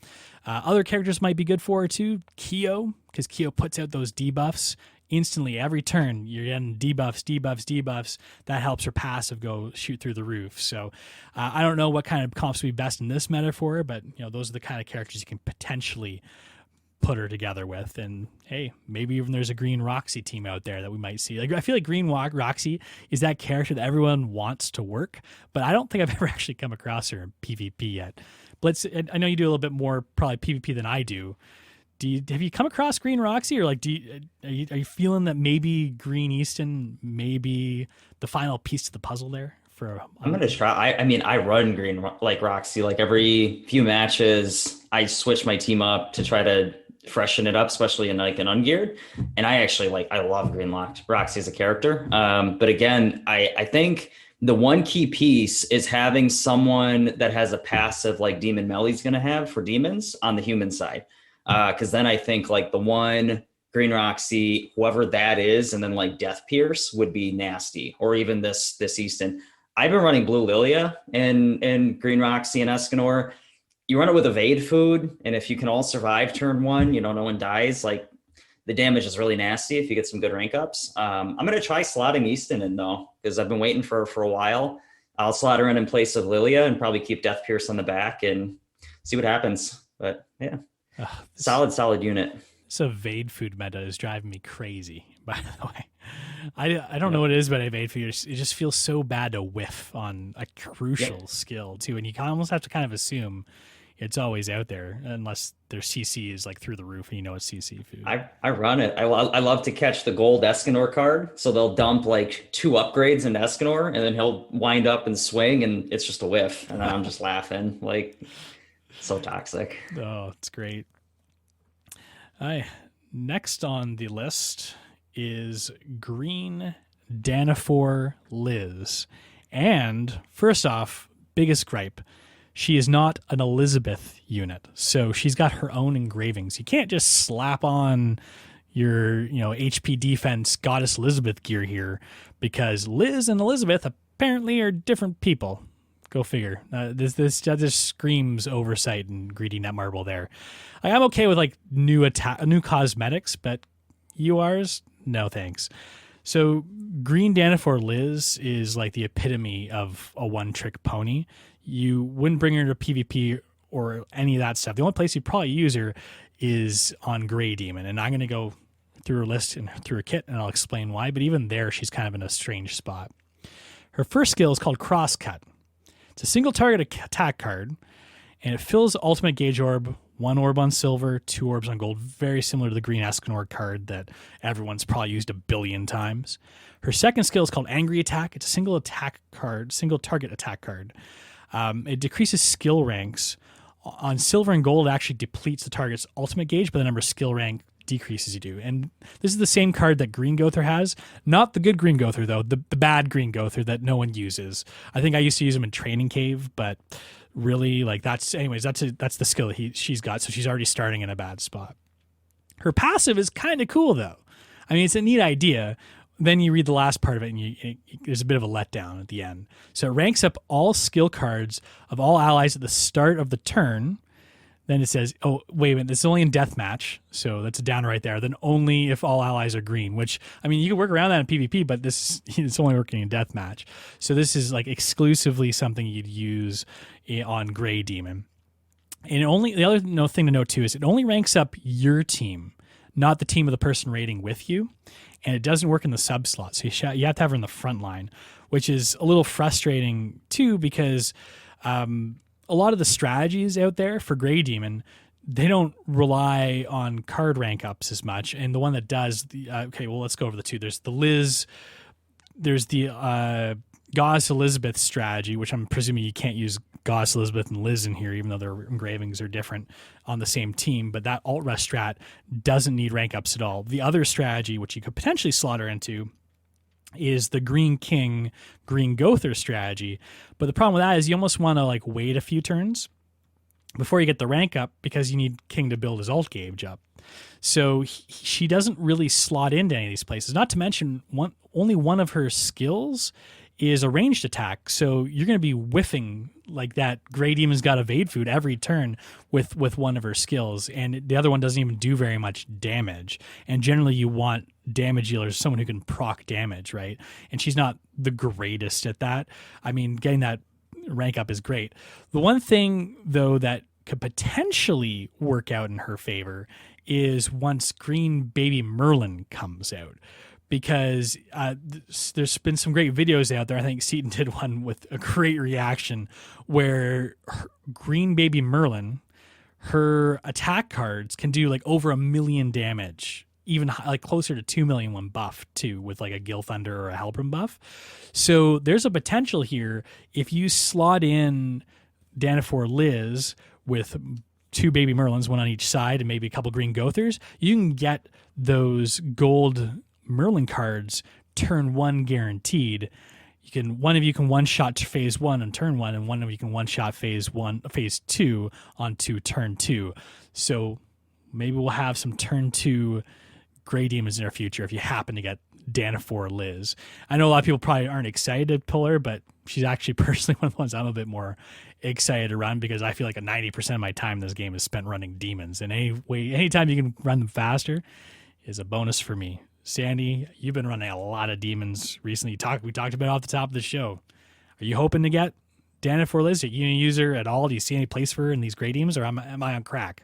Other characters might be good for her too. Kyo, because Kyo puts out those debuffs instantly. Every turn, you're getting debuffs. That helps her passive go shoot through the roof. So I don't know what kind of comps would be best in this meta for her, but those are the kind of characters you can potentially put her together with. And hey, maybe even there's a Green Roxy team out there that we might see. Like, I feel like Green Roxy is that character that everyone wants to work, but I don't think I've ever actually come across her in PvP yet. Blitz, I know you do a little bit more probably PvP than I do. Have you come across Green Roxy, or like are you feeling that maybe Green Eastin may be the final piece to the puzzle there? I'm gonna try. I mean, I run Green like Roxy. Like every few matches, I switch my team up to try to freshen it up, especially in like an ungeared. And I actually I love Green Roxy as a character. But again, I think the one key piece is having someone that has a passive like Demon Melly's gonna have for demons on the human side. Because then I think like the one Green Roxy, whoever that is, and then like Death Pierce would be nasty, or even this Eastin. I've been running Blue Lilia and Green Roxy and Escanor. You run it with evade food, and if you can all survive turn 1, no one dies. Like the damage is really nasty if you get some good rank ups. I'm gonna try slotting Eastin in though, because I've been waiting for a while. I'll slot her in place of Lilia and probably keep Death Pierce on the back and see what happens. But yeah. Solid unit. This evade food meta is driving me crazy, by the way. I don't know what it is about evade food. It just feels so bad to whiff on a crucial skill, too. And you almost have to kind of assume it's always out there unless their CC is like through the roof and it's CC food. I run it. I love to catch the gold Escanor card. So they'll dump like 2 upgrades into Escanor and then he'll wind up and swing and it's just a whiff. And then I'm just laughing. Like, so toxic. Oh, it's great. Next on the list is Green Danafor Liz. And first off, biggest gripe, she is not an Elizabeth unit. So she's got her own engravings. You can't just slap on your, HP defense Goddess Elizabeth gear here, because Liz and Elizabeth apparently are different people. Go figure. This just screams oversight and greedy Netmarble there. I'm okay with like new cosmetics, but URs, no thanks. So Green Danafor Liz is like the epitome of a one-trick pony. You wouldn't bring her to PvP or any of that stuff. The only place you'd probably use her is on Grey Demon, and I'm going to go through her list and through her kit, and I'll explain why. But even there, she's kind of in a strange spot. Her first skill is called Crosscut. It's a single target attack card, and it fills Ultimate Gauge Orb, 1 orb on silver, 2 orbs on gold, very similar to the Green Escanor card that everyone's probably used a billion times. Her second skill is called Angry Attack. It's a single target attack card. It decreases skill ranks. On silver and gold, it actually depletes the target's ultimate gauge, but the number of skill rank decreases you do. And this is the same card that Green Gother has. Not the good Green Gother, though. The bad Green Gother that no one uses. I think I used to use him in Training Cave, but really, like, that's the skill she's got, so she's already starting in a bad spot. Her passive is kind of cool, though. I mean, it's a neat idea. Then you read the last part of it, and there's a bit of a letdown at the end. So it ranks up all skill cards of all allies at the start of the turn. Then it says, oh, wait a minute, this is only in deathmatch, so that's a down right there. Then only if all allies are green, which, I mean, you can work around that in PvP, but it's only working in deathmatch. So this is like exclusively something you'd use on Grey Demon. And the other thing to note too is it only ranks up your team, not the team of the person raiding with you. And it doesn't work in the sub slot. So you have to have her in the front line, which is a little frustrating too, because a lot of the strategies out there for Grey Demon, they don't rely on card rank ups as much. And the one that does, let's go over the two. There's the Liz, there's the Goddess Elizabeth strategy, which I'm presuming you can't use Goddess Elizabeth and Liz in here, even though their engravings are different on the same team. But that alt-rest strat doesn't need rank ups at all. The other strategy, which you could potentially slot her into, is the Green King, Green Gother strategy. But the problem with that is you almost want to like wait a few turns before you get the rank up, because you need King to build his alt gauge up. So she doesn't really slot into any of these places. Not to mention, only one of her skills is a ranged attack. So you're going to be whiffing like that Grey Demon's got evade food every turn with one of her skills. And the other one doesn't even do very much damage. And generally you want damage dealers, someone who can proc damage, right? And she's not the greatest at that. I mean, getting that rank up is great. The one thing, though, that could potentially work out in her favor is once Green Baby Merlin comes out. Because there's been some great videos out there. I think Seaton did one with a great reaction where Green Baby Merlin, her attack cards can do like over 1 million damage, even like closer to 2 million when buffed too, with like a Gil Thunder or a Helbram buff. So there's a potential here if you slot in Danafor Liz with 2 Baby Merlins, one on each side, and maybe a couple Green Gothers, you can get those gold Merlin cards turn 1 guaranteed. One of you can one shot phase 1 on turn 1, and one of you can one shot phase 2 onto turn 2. So maybe we'll have some turn 2 Grey Demons in our future if you happen to get Danafor Liz. I know a lot of people probably aren't excited to pull her, but she's actually personally one of the ones I'm a bit more excited to run, because I feel like 90% of my time in this game is spent running demons, and anytime you can run them faster is a bonus for me. Sandy, you've been running a lot of demons recently. We talked about it off the top of the show. Are you hoping to get Danafor Liz? Are you going to use her at all? Do you see any place for her in these Grey Demons, or am I on crack?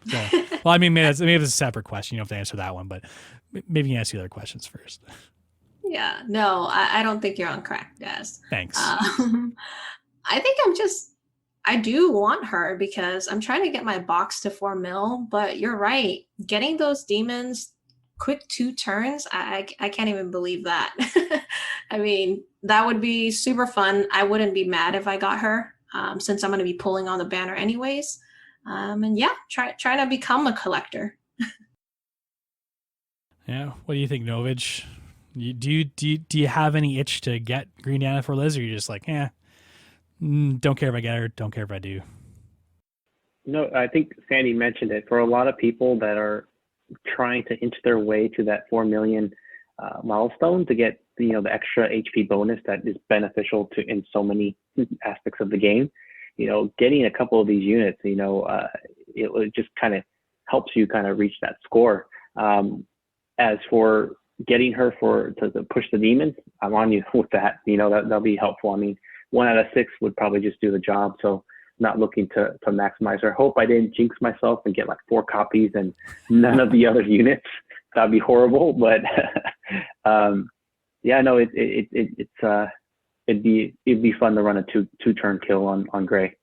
So, well, I mean, maybe it's a separate question. You don't have to answer that one, but maybe you can ask the other questions first. Yeah, no, I don't think you're on crack, Daz. Thanks. I think I do want her because I'm trying to get my box to 4 mil, but you're right. Getting those demons quick 2 turns, I can't even believe that. I mean, that would be super fun. I wouldn't be mad if I got her, since I'm going to be pulling on the banner anyways. And yeah, trying to become a collector. Yeah. What do you think, Novage? Do you have any itch to get Green Danafor Liz, or you're just like, don't care if I get her, don't care if I do? No, I think Sandy mentioned it. For a lot of people that are trying to inch their way to that 4 million milestone to get the extra HP bonus that is beneficial to in so many aspects of the game, getting a couple of these units, it just kind of helps you kind of reach that score. As for getting her to push the demons, I'm on you with that. That'll be helpful. I mean, 1 out of 6 would probably just do the job. So not looking to maximize her. Hope I didn't jinx myself and get like 4 copies and none of the other units. That'd be horrible. But yeah, no, it'd be fun to run a two turn kill on Gray.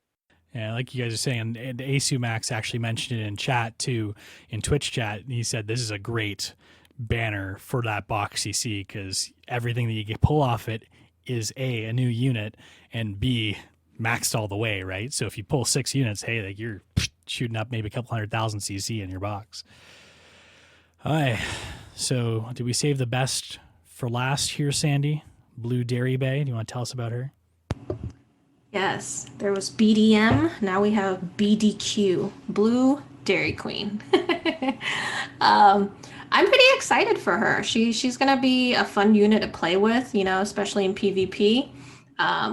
Yeah, like you guys are saying, and Asu Max actually mentioned it in chat too, in Twitch chat. And he said this is a great banner for that box CC because everything that you can pull off it is a new unit, and B, maxed all the way, right? So if you pull 6 units, hey, like you're shooting up maybe a couple 100,000 CC in your box. All right. So did we save the best for last here, Sandy? Blue Dairy Bay. Do you want to tell us about her? Yes, there was BDM. Now we have BDQ, Blue Dairy Queen. I'm pretty excited for her. She's going to be a fun unit to play with, especially in PvP.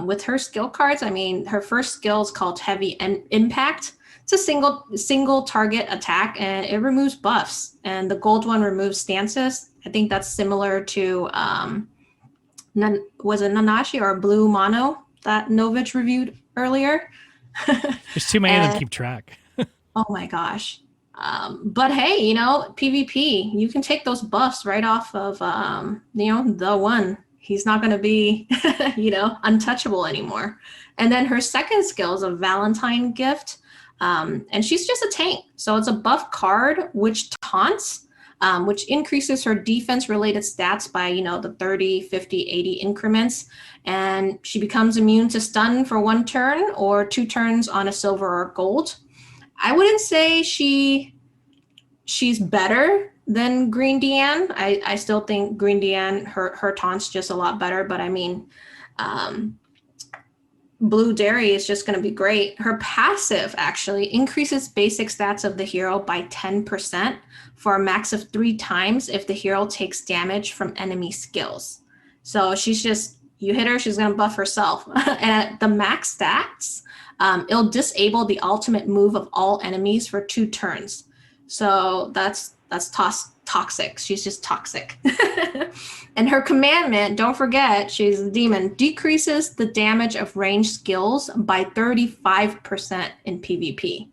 With her skill cards, I mean, her first skill is called Heavy Impact. It's a single target attack, and it removes buffs. And the gold one removes stances. I think that's similar to, was it Nanashi or Blue Mono that Novage reviewed earlier? There's too many of them to keep track. Oh my gosh. But hey, PvP, you can take those buffs right off of, the one. He's not going to be, untouchable anymore. And then her second skill is a Valentine gift. And she's just a tank. So it's a buff card, which taunts, which increases her defense-related stats by, the 30, 50, 80 increments. And she becomes immune to stun for 1 turn or 2 turns on a silver or gold. I wouldn't say she's better than Green Deanne. I still think Green Deanne, her taunt's just a lot better, but I mean, Blue Dairy is just going to be great. Her passive actually increases basic stats of the hero by 10% for a max of 3 times if the hero takes damage from enemy skills. So she's just, you hit her, she's going to buff herself. And at the max stats, it'll disable the ultimate move of all enemies for 2 turns. So that's toxic. She's just toxic. And her commandment, don't forget, she's a demon, decreases the damage of ranged skills by 35% in PvP.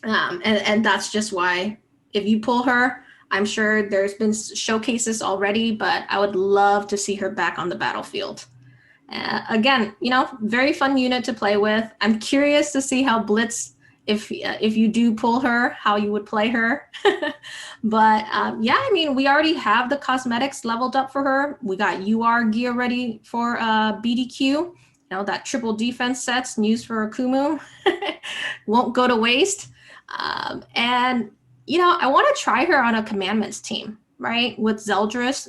And that's just why if you pull her, I'm sure there's been showcases already, but I would love to see her back on the battlefield. Again, very fun unit to play with. I'm curious to see how Blitz, if you do pull her, how you would play her. But yeah, I mean, we already have the cosmetics leveled up for her. We got UR gear ready for BDQ. That triple defense sets used for Akumu won't go to waste. And, I want to try her on a commandments team, right? With Zeldris,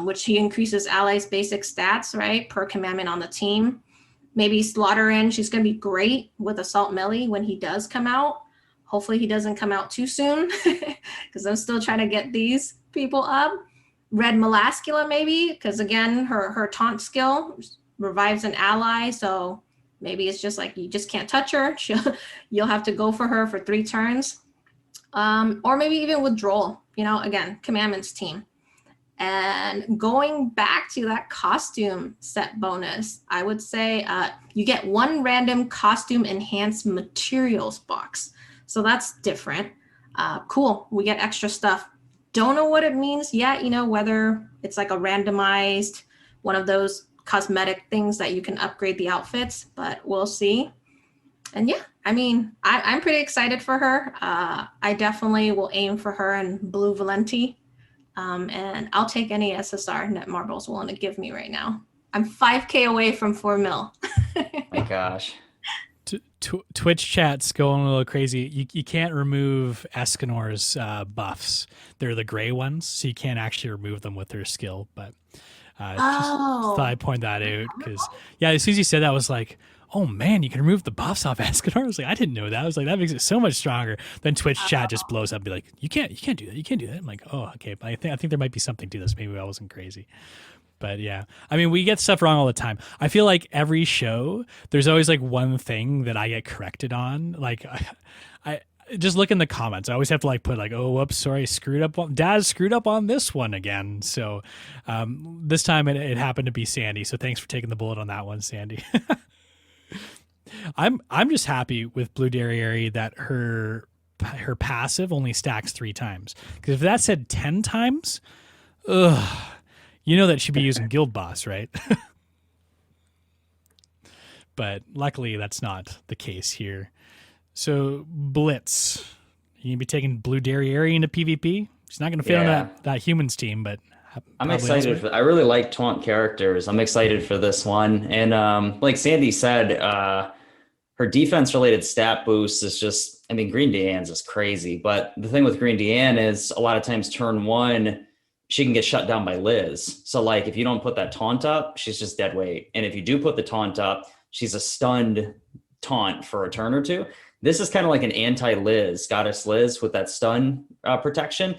which he increases allies' basic stats, right, per commandment on the team. Maybe slaughter in. She's going to be great with Assault Melee when he does come out. Hopefully he doesn't come out too soon because I'm still trying to get these people up. Red Melascula maybe, because again, her taunt skill revives an ally. So maybe it's just like you just can't touch her. You'll have to go for her for 3 turns. Or maybe even withdrawal, again, commandments team. And going back to that costume set bonus, I would say you get 1 random costume enhanced materials box. So that's different. Cool. We get extra stuff. Don't know what it means yet, whether it's like a randomized one of those cosmetic things that you can upgrade the outfits, but we'll see. And yeah, I mean, I'm pretty excited for her. I definitely will aim for her in blue Valenti. And I'll take any SSR Netmarble's willing to give me right now. I'm 5K away from 4 mil. My gosh. Twitch chat's going a little crazy. You can't remove Escanor's buffs. They're the gray ones, so you can't actually remove them with her skill. But just thought I'd point that out because, yeah, as soon as you said that, I was like, oh man, you can remove the buffs off Escanor. I was like, I didn't know that. I was like, that makes it so much stronger. Then Twitch chat just blows up and be like, you can't do that. You can't do that. I'm like, oh, okay. But I think there might be something to this. Maybe I wasn't crazy. But yeah, I mean, we get stuff wrong all the time. I feel like every show, there's always like one thing that I get corrected on. Like I just look in the comments. I always have to like put like, oh, whoops, sorry, Daz screwed up on this one again. So this time it happened to be Sandyy. So thanks for taking the bullet on that one, Sandyy. I'm just happy with Blue Derieri that her passive only stacks 3 times. Because if that said 10 times, you know that she'd be using Guild Boss, right? But luckily that's not the case here. So Blitz, you gonna be taking Blue Derieri into PvP? She's not gonna fit on that humans team, but I'm excited. I really like taunt characters. I'm excited for this one. And like Sandyy said, her defense related stat boost is just, I mean, Green Deanne's is crazy. But the thing with Green Deanne is a lot of times turn 1, she can get shut down by Liz. So like if you don't put that taunt up, she's just dead weight. And if you do put the taunt up, she's a stunned taunt for a turn or 2. This is kind of like an anti-Liz, Goddess Liz with that stun protection.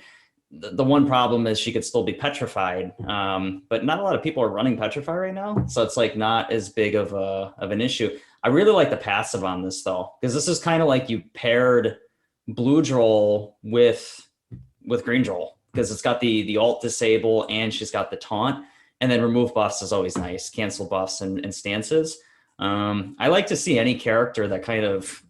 The one problem is she could still be petrified, but not a lot of people are running petrify right now. So it's like not as big of an issue. I really like the passive on this though, because this is kind of like you paired Blue Droll with Green Droll. Because it's got the alt disable and she's got the taunt, and then remove buffs is always nice. Cancel buffs and stances. I like to see any character that kind of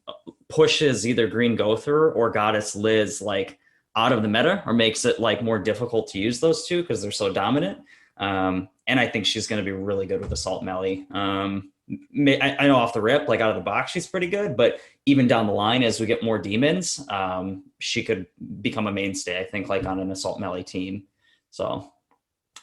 pushes either Green Gother or Goddess Liz like out of the meta, or makes it like more difficult to use those two because they're so dominant. And I think she's going to be really good with Assault Melee. I know off the rip, like out of the box, she's pretty good, but even down the line, as we get more demons, she could become a mainstay, I think, like on an Assault Melee team. So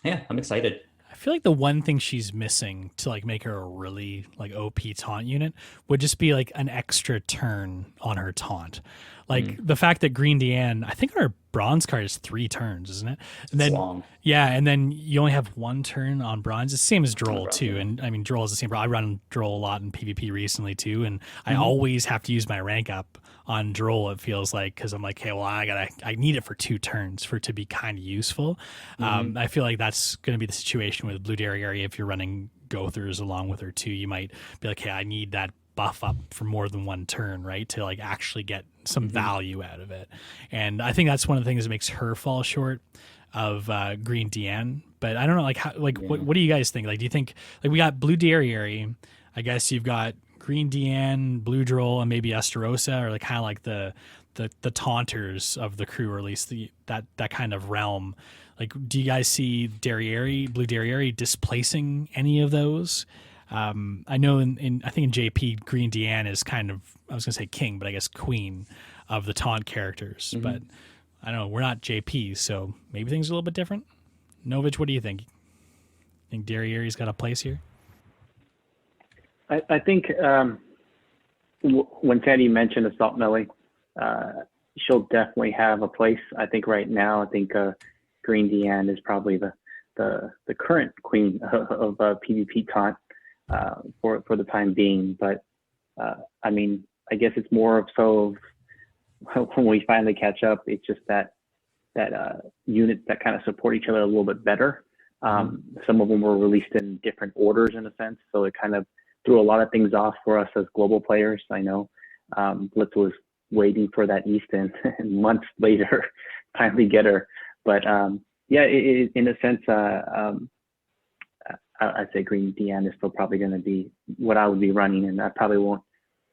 yeah, I'm excited. I feel like the one thing she's missing to like make her a really like OP taunt unit would just be like an extra turn on her taunt. Like the fact that Green Deanne, I think her bronze card is 3 turns, isn't it? And then, long. Yeah, and then you only have 1 turn on bronze. It's the same as Droll too. And I mean, Droll is the same. I run Droll a lot in PvP recently too, and I always have to use my rank up on Droll. It feels like, because I'm like, hey, well, I need it for 2 turns for it to be kind of useful. I feel like that's going to be the situation with Blue Derieri. If you're running Gothers along with her too, you might be like, hey, I need that buff up for more than 1 turn, right, to like actually get some value out of it. And I think that's one of the things that makes her fall short of Green Deanne. But I don't know, like how, like what do you guys think? Like, do you think, like, we got Blue Derieri, I guess you've got Green Deanne, Blue Droll, and maybe Estarossa, or like kind of like the taunters of the crew, or at least that kind of realm. Like, do you guys see Blue Derieri displacing any of those? I know I think in JP, Green Deanne is kind of, I was going to say king, but I guess queen of the taunt characters. But I don't know, we're not JP, so maybe things are a little bit different. Novage, what do you think? Think Derieri's got a place here? I think when Sandyy mentioned Assault Melee, she'll definitely have a place. I think right now, I think Green Deanne is probably the current queen of PvP taunt for the time being. But I mean, I guess it's more of so of when we finally catch up, it's just that units that kind of support each other a little bit better. Some of them were released in different orders in a sense, so it kind of threw a lot of things off for us as global players. I know Blitz was waiting for that Eastin and months later finally get her. But yeah, in a sense, I'd say Green Deanne is still probably going to be what I would be running, and I probably won't.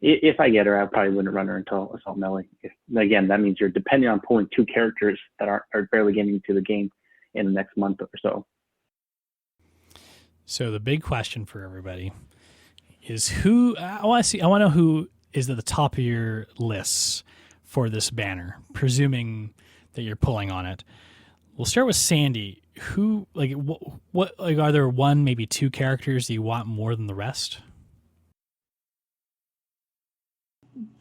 If I get her, I probably wouldn't run her until Assault Melee. Again, that means you're depending on pulling 2 characters that are barely getting into the game in the next month or so. So the big question for everybody is who I want to know who is at the top of your lists for this banner, presuming that you're pulling on it. We'll start with Sandyy. Who, like, what, like, are there one, maybe two characters that you want more than the rest?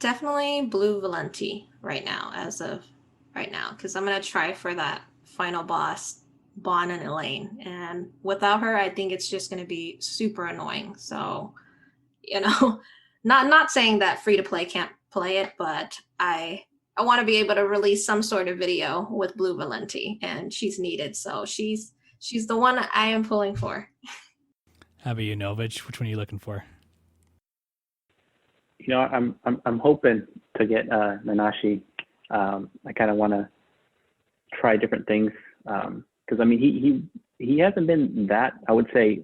Definitely Blue Valenti right now, as of right now, because I'm going to try for that final boss, Bon and Elaine. And without her, I think it's just going to be super annoying. So, not saying that free to play can't play it, but I want to be able to release some sort of video with Blue Valenti, and she's needed. So she's the one I am pulling for. How about you, Novage? Which one are you looking for? I'm hoping to get Nanashi. I kind of want to try different things because I mean he hasn't been that, I would say,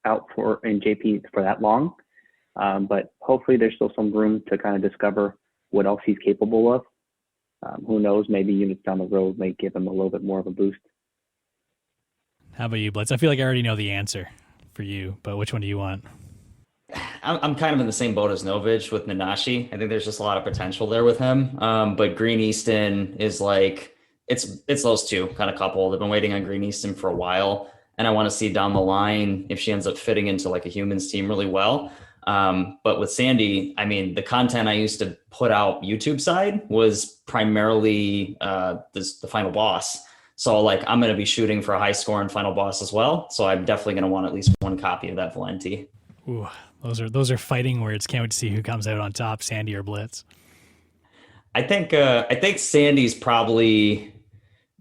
out in JP for that long, but hopefully there's still some room to kind of discover what else he's capable of. Who knows? Maybe units down the road may give him a little bit more of a boost. How about you, Blitz? I feel like I already know the answer for you, but which one do you want? I'm kind of in the same boat as Novage with Nanashi. I think there's just a lot of potential there with him. But Green Eastin is like, it's those two kind of coupled. I've been waiting on Green Eastin for a while, and I want to see down the line if she ends up fitting into like a humans team really well. But with Sandyy, I mean, the content I used to put out YouTube side was primarily the final boss. So like I'm going to be shooting for a high score in final boss as well. So I'm definitely going to want at least one copy of that Valenti. Ooh, those are fighting words. Can't wait to see who comes out on top, Sandyy or Blitz. I think Sandy's probably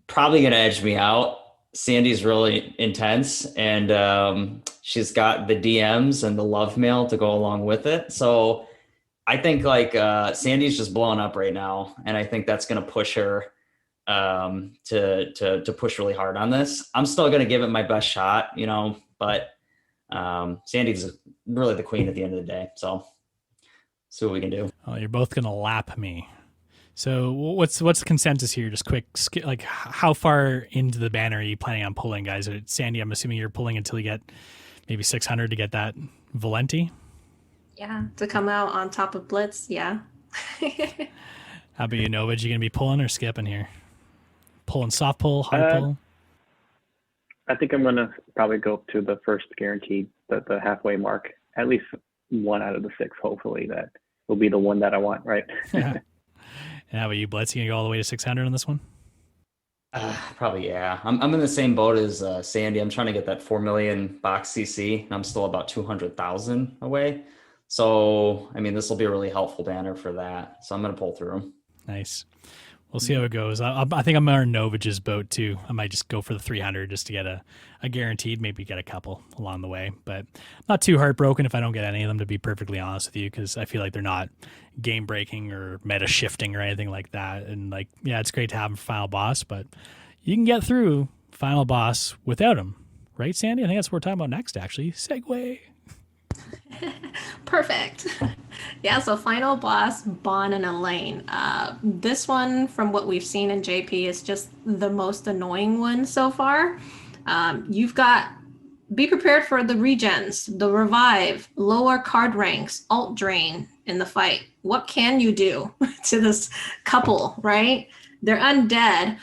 going to edge me out. Sandy's really intense, and she's got the DMs and the love mail to go along with it. So I think like Sandy's just blowing up right now, and I think that's going to push her to push really hard on this. I'm still going to give it my best shot, but Sandy's really the queen at the end of the day. So see what we can do. Oh, you're both going to lap me. So what's the consensus here? Just quick, like how far into the banner are you planning on pulling, guys? Sandyy, I'm assuming you're pulling until you get maybe 600 to get that Valenti? Yeah, to come out on top of Blitz, yeah. How about you, Novage? You going to be pulling or skipping here? Pulling soft pull, hard pull? I think I'm going to probably go up to the first guaranteed, the halfway mark. At least one out of the 6, hopefully. That will be the one that I want, right? Yeah. And how about you, Blitz? You going to go all the way to 600 on this one? Probably, yeah. I'm in the same boat as Sandyy. I'm trying to get that 4 million box CC, and I'm still about 200,000 away. So, I mean, this will be a really helpful banner for that. So I'm going to pull through them. Nice. We'll see how it goes. I think I'm on Novage's boat too. I might just go for the 300 just to get a guaranteed, maybe get a couple along the way. But I'm not too heartbroken if I don't get any of them, to be perfectly honest with you, because I feel like they're not game breaking or meta shifting or anything like that. And like, yeah, it's great to have them for Final Boss, but you can get through Final Boss without them. Right, Sandyy? I think that's what we're talking about next, actually. Segue. Perfect. Yeah, so final boss, Bon and Elaine. This one, from what we've seen in JP, is just the most annoying one so far. You've got, be prepared for the regens, the revive, lower card ranks, alt drain in the fight. What can you do to this couple, right? They're undead.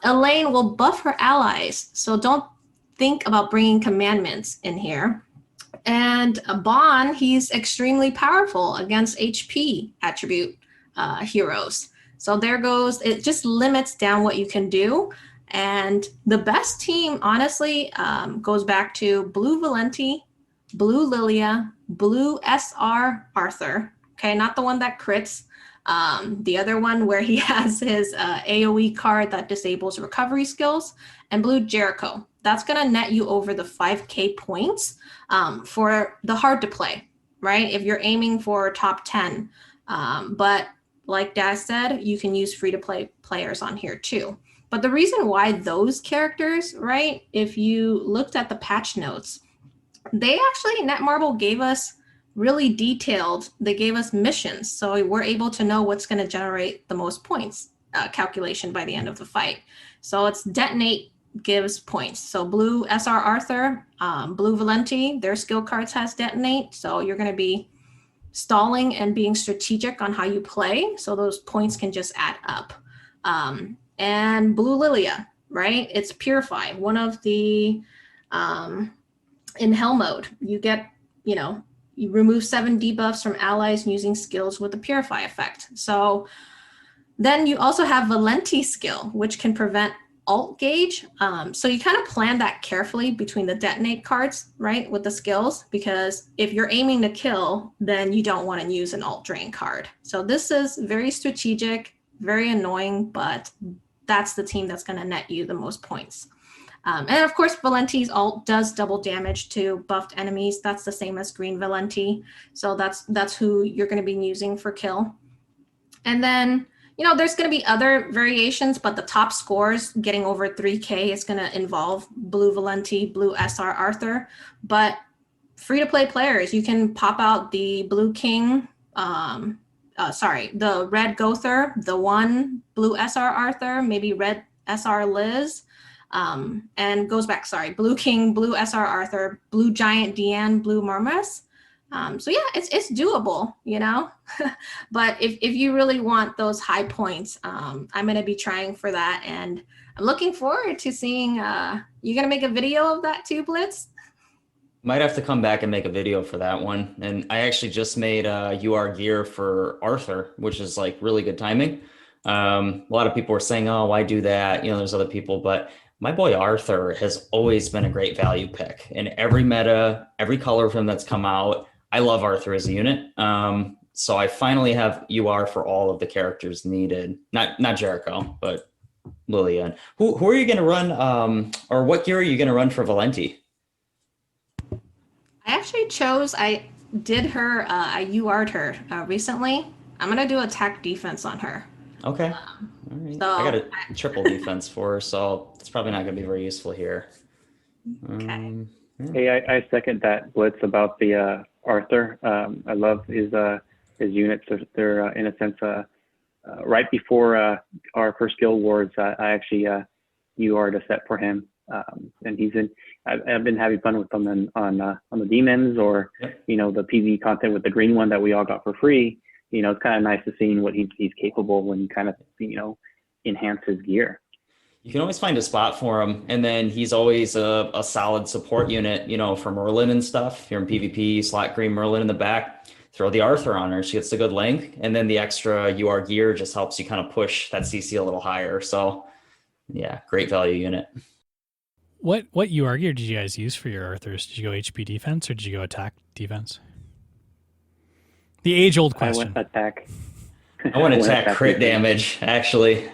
Elaine will buff her allies, so don't think about bringing commandments in here. And Bon, he's extremely powerful against HP attribute heroes. So there goes, it just limits down what you can do. And the best team, honestly, goes back to Blue Valenti, Blue Lilia, Blue SR Arthur. Okay, not the one that crits. The other one where he has his AoE card that disables recovery skills, and Blue Jericho. That's going to net you over the 5K points for the hard to play, right? If you're aiming for top 10. But like Daz said, you can use free to play players on here too. But the reason why those characters, right, if you looked at the patch notes, they actually, Netmarble gave us really detailed, they gave us missions. So we're able to know what's going to generate the most points calculation by the end of the fight. So it's detonate gives points. So Blue SR Arthur, Blue Valenti, their skill cards has detonate. So you're going to be stalling and being strategic on how you play. So those points can just add up. And Blue Lilia, right? It's Purify. One of the, in Hell mode, you get, you remove 7 debuffs from allies using skills with the Purify effect. So then you also have Valenti skill, which can prevent alt gauge. So you kind of plan that carefully between the detonate cards, right, with the skills, because if you're aiming to kill, then you don't want to use an alt drain card. So this is very strategic, very annoying, but that's the team that's going to net you the most points. And of course, Valenti's ult does double damage to buffed enemies. That's the same as Green Valenti. So that's who you're going to be using for kill. And then, there's going to be other variations, but the top scores getting over 3K is going to involve Blue Valenti, Blue SR Arthur. But free-to-play players, you can pop out the Blue King, the Red Gother, the one Blue SR Arthur, maybe Red SR Liz, and goes back, Blue King, Blue SR Arthur, Blue Giant Deanne, Blue Murmus. So yeah, it's doable, but if you really want those high points, I'm going to be trying for that. And I'm looking forward to seeing, you going to make a video of that too, Blitz? Might have to come back and make a video for that one. And I actually just made UR gear for Arthur, which is like really good timing. A lot of people were saying, oh, why do that? There's other people, but my boy Arthur has always been a great value pick in every meta, every color of him that's come out. I love Arthur as a unit. So I finally have UR for all of the characters needed. Not Jericho, but Lillian. Who are you going to run, or what gear are you going to run for Valenti? I actually I did her, I UR'd her recently. I'm going to do attack defense on her. Okay. All right. So I got a triple defense for her, so it's probably not going to be very useful here. Okay. Yeah. Hey, I second that, Blitz, about the Arthur. I love his units. They're in a sense, right before our first Guild Wars, I actually UR'd a set for him, and I've been having fun with them on the demons, or the PvE content with the green one that we all got for free. It's kind of nice to see what he's capable when you kind of enhance his gear. You can always find a spot for him, and then he's always a solid support unit, for Merlin and stuff. If you're in PvP, slot green Merlin in the back, throw the Arthur on her. She gets the good length, and then the extra UR gear just helps you kind of push that CC a little higher. So, yeah, great value unit. What UR gear did you guys use for your Arthurs? Did you go HP defense or did you go attack defense? The age-old question. I went attack. I went attack crit damage, actually.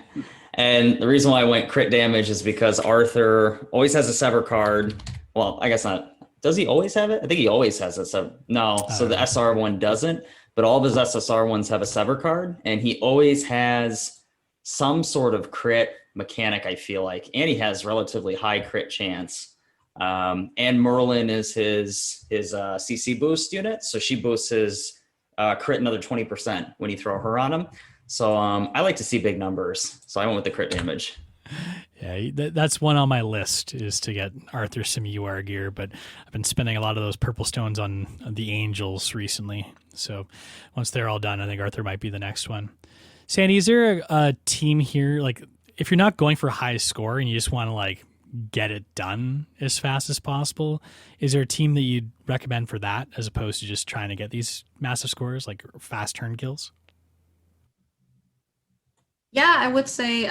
And the reason why I went crit damage is because Arthur always has a sever card. Well, I guess not. Does he always have it? I think he always has a sever. No, so the SR one doesn't. But all of his SSR ones have a sever card. And he always has some sort of crit mechanic, I feel like. And he has relatively high crit chance. And Merlin is his CC boost unit. So she boosts his crit another 20% when you throw her on him. So I like to see big numbers. So I went with the crit damage. Yeah, that's one on my list, is to get Arthur some UR gear, but I've been spending a lot of those purple stones on the Angels recently. So once they're all done, I think Arthur might be the next one. Sandy, is there a team here, like if you're not going for a high score and you just want to get it done as fast as possible, is there a team that you'd recommend for that as opposed to just trying to get these massive scores, like fast turn kills? Yeah, I would say,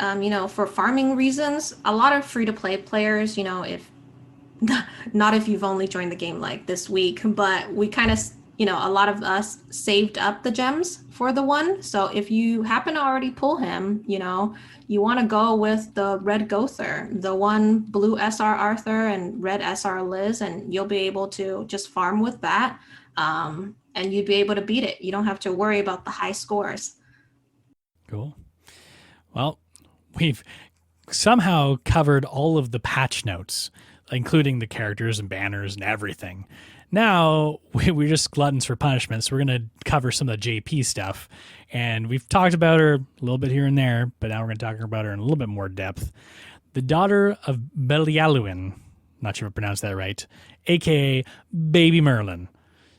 for farming reasons, a lot of free-to-play players, if not if you've only joined the game like this week, but we kind of, a lot of us saved up the gems for the one. So if you happen to already pull him, you want to go with the Red Gother, the one Blue SR Arthur and Red SR Liz, and you'll be able to just farm with that, and you'd be able to beat it. You don't have to worry about the high scores. Cool. Well, we've somehow covered all of the patch notes, including the characters and banners and everything. Now we're just gluttons for punishment, so we're going to cover some of the JP stuff. And we've talked about her a little bit here and there, but now we're going to talk about her in a little bit more depth. The daughter of Belialuin, not sure if I pronounced that right, a.k.a. Baby Merlin.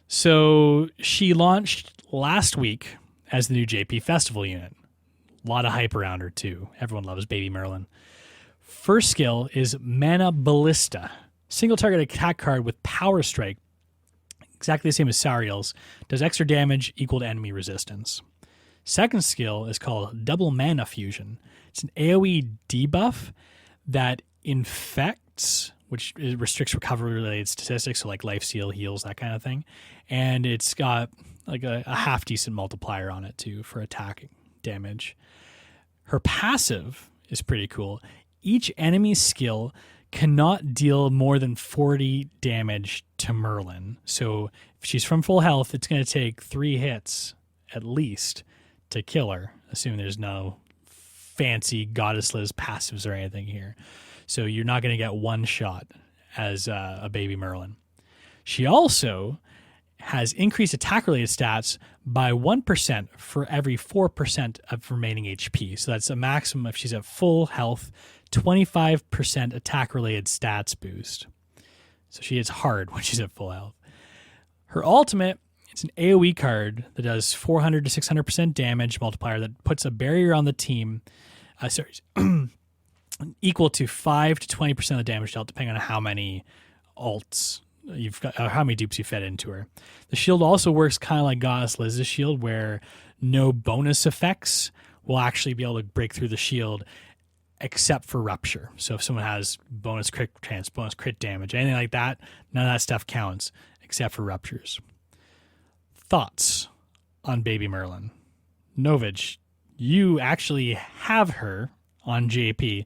So she launched last week as the new JP Festival unit. A lot of hype around her too. Everyone loves Baby Merlin. First skill is Mana Ballista. Single target attack card with Power Strike. Exactly the same as Sariel's. Does extra damage equal to enemy resistance. Second skill is called Double Mana Fusion. It's an AoE debuff that infects, which restricts recovery-related statistics, so like life steal, heals, that kind of thing. And it's got like a half-decent multiplier on it too for attacking damage. Her passive is pretty cool. Each enemy skill cannot deal more than 40 damage to Merlin. So if she's from full health, it's going to take 3 hits at least to kill her, assuming there's no fancy Goddess Liz passives or anything here. So you're not going to get one shot as a Baby Merlin. She also has increased attack-related stats by 1% for every 4% of remaining HP. So that's a maximum, if she's at full health, 25% attack-related stats boost. So she hits hard when she's at full health. Her ultimate, it's an AoE card that does 400 to 600% damage multiplier that puts a barrier on the team, equal to 5 to 20% of the damage dealt, depending on how many ults you've got, how many dupes you fed into her. The shield also works kind of like Goddess Liz's shield, where no bonus effects will actually be able to break through the shield except for rupture. So if someone has bonus crit chance, bonus crit damage, anything like that, none of that stuff counts except for ruptures. Thoughts on Baby Merlin? Novage, you actually have her on JP.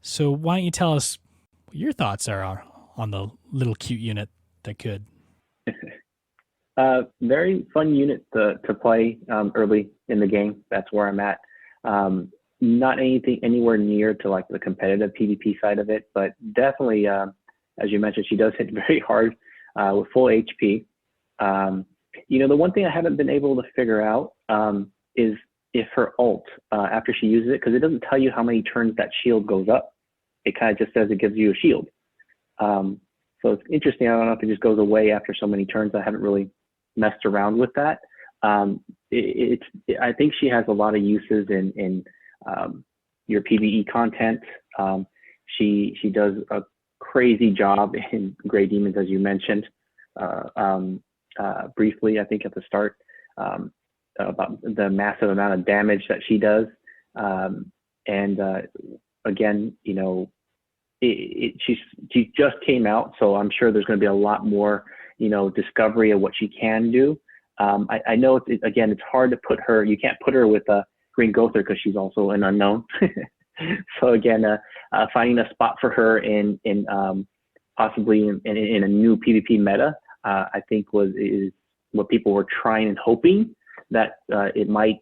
So why don't you tell us what your thoughts are on the little cute unit that could? Very fun unit to play early in the game. That's where I'm at. Not anything anywhere near to like the competitive PvP side of it, but definitely, as you mentioned, she does hit very hard with full HP. The one thing I haven't been able to figure out is if her ult, after she uses it, because it doesn't tell you how many turns that shield goes up. It kind of just says it gives you a shield. So it's interesting. I don't know if it just goes away after so many turns. I haven't really messed around with that. I think she has a lot of uses in your PvE content. She does a crazy job in Grey Demons, as you mentioned briefly, I think at the start, about the massive amount of damage that she does. Again, she just came out, so I'm sure there's going to be a lot more, discovery of what she can do. I know it's hard to put her. You can't put her with a Green Gother because she's also an unknown. So again, finding a spot for her in possibly in a new PvP meta, I think is what people were trying and hoping that it might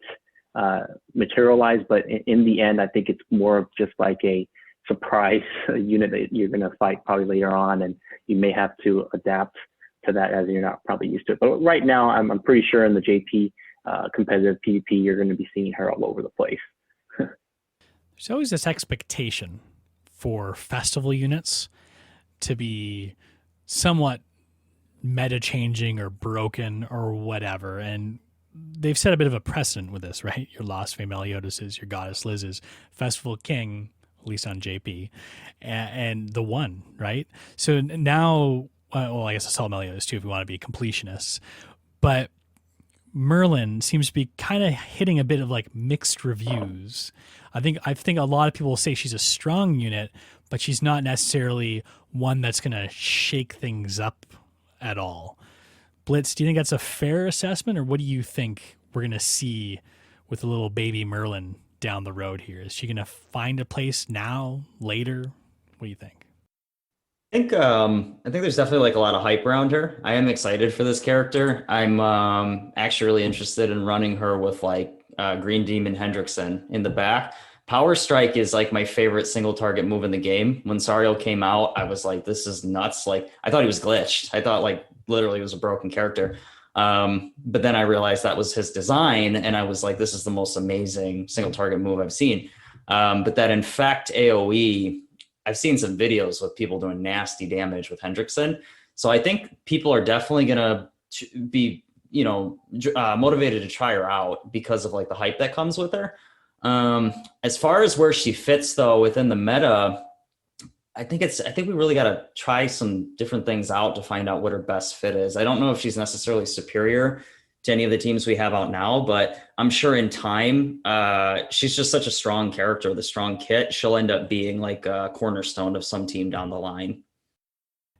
materialize. But in the end, I think it's more of just like a surprise unit that you're going to fight probably later on, and you may have to adapt to that as you're not probably used to it. But right now, I'm pretty sure in the JP competitive PvP, you're going to be seeing her all over the place. There's always this expectation for festival units to be somewhat meta changing or broken or whatever, and they've set a bit of a precedent with this, right? Your Lost Fame Meliodas, your Goddess Liz's, Festival King, at least on JP, and the one, right? So now, I guess Assault Meliodas too, if we want to be completionists, but Merlin seems to be kind of hitting a bit of like mixed reviews. I think a lot of people will say she's a strong unit, but she's not necessarily one that's going to shake things up at all. Blitz, do you think that's a fair assessment, or what do you think we're going to see with the little Baby Merlin down the road here? Is she going to find a place now, later? What do you think? I think there's definitely like a lot of hype around her. I am excited for this character. I'm actually really interested in running her with like Green Demon Hendrickson in the back. Power Strike is like my favorite single target move in the game. When Sariel came out, I was like, this is nuts. Like, I thought he was glitched. I thought like literally he was a broken character. But then I realized that was his design, and I was like, this is the most amazing single target move I've seen. But that infect AoE, I've seen some videos with people doing nasty damage with Hendrickson. So I think people are definitely going to be motivated to try her out because of like the hype that comes with her. As far as where she fits though within the meta, I think we really got to try some different things out to find out what her best fit is. I don't know if she's necessarily superior to any of the teams we have out now, but I'm sure in time, she's just such a strong character with a strong kit. She'll end up being like a cornerstone of some team down the line.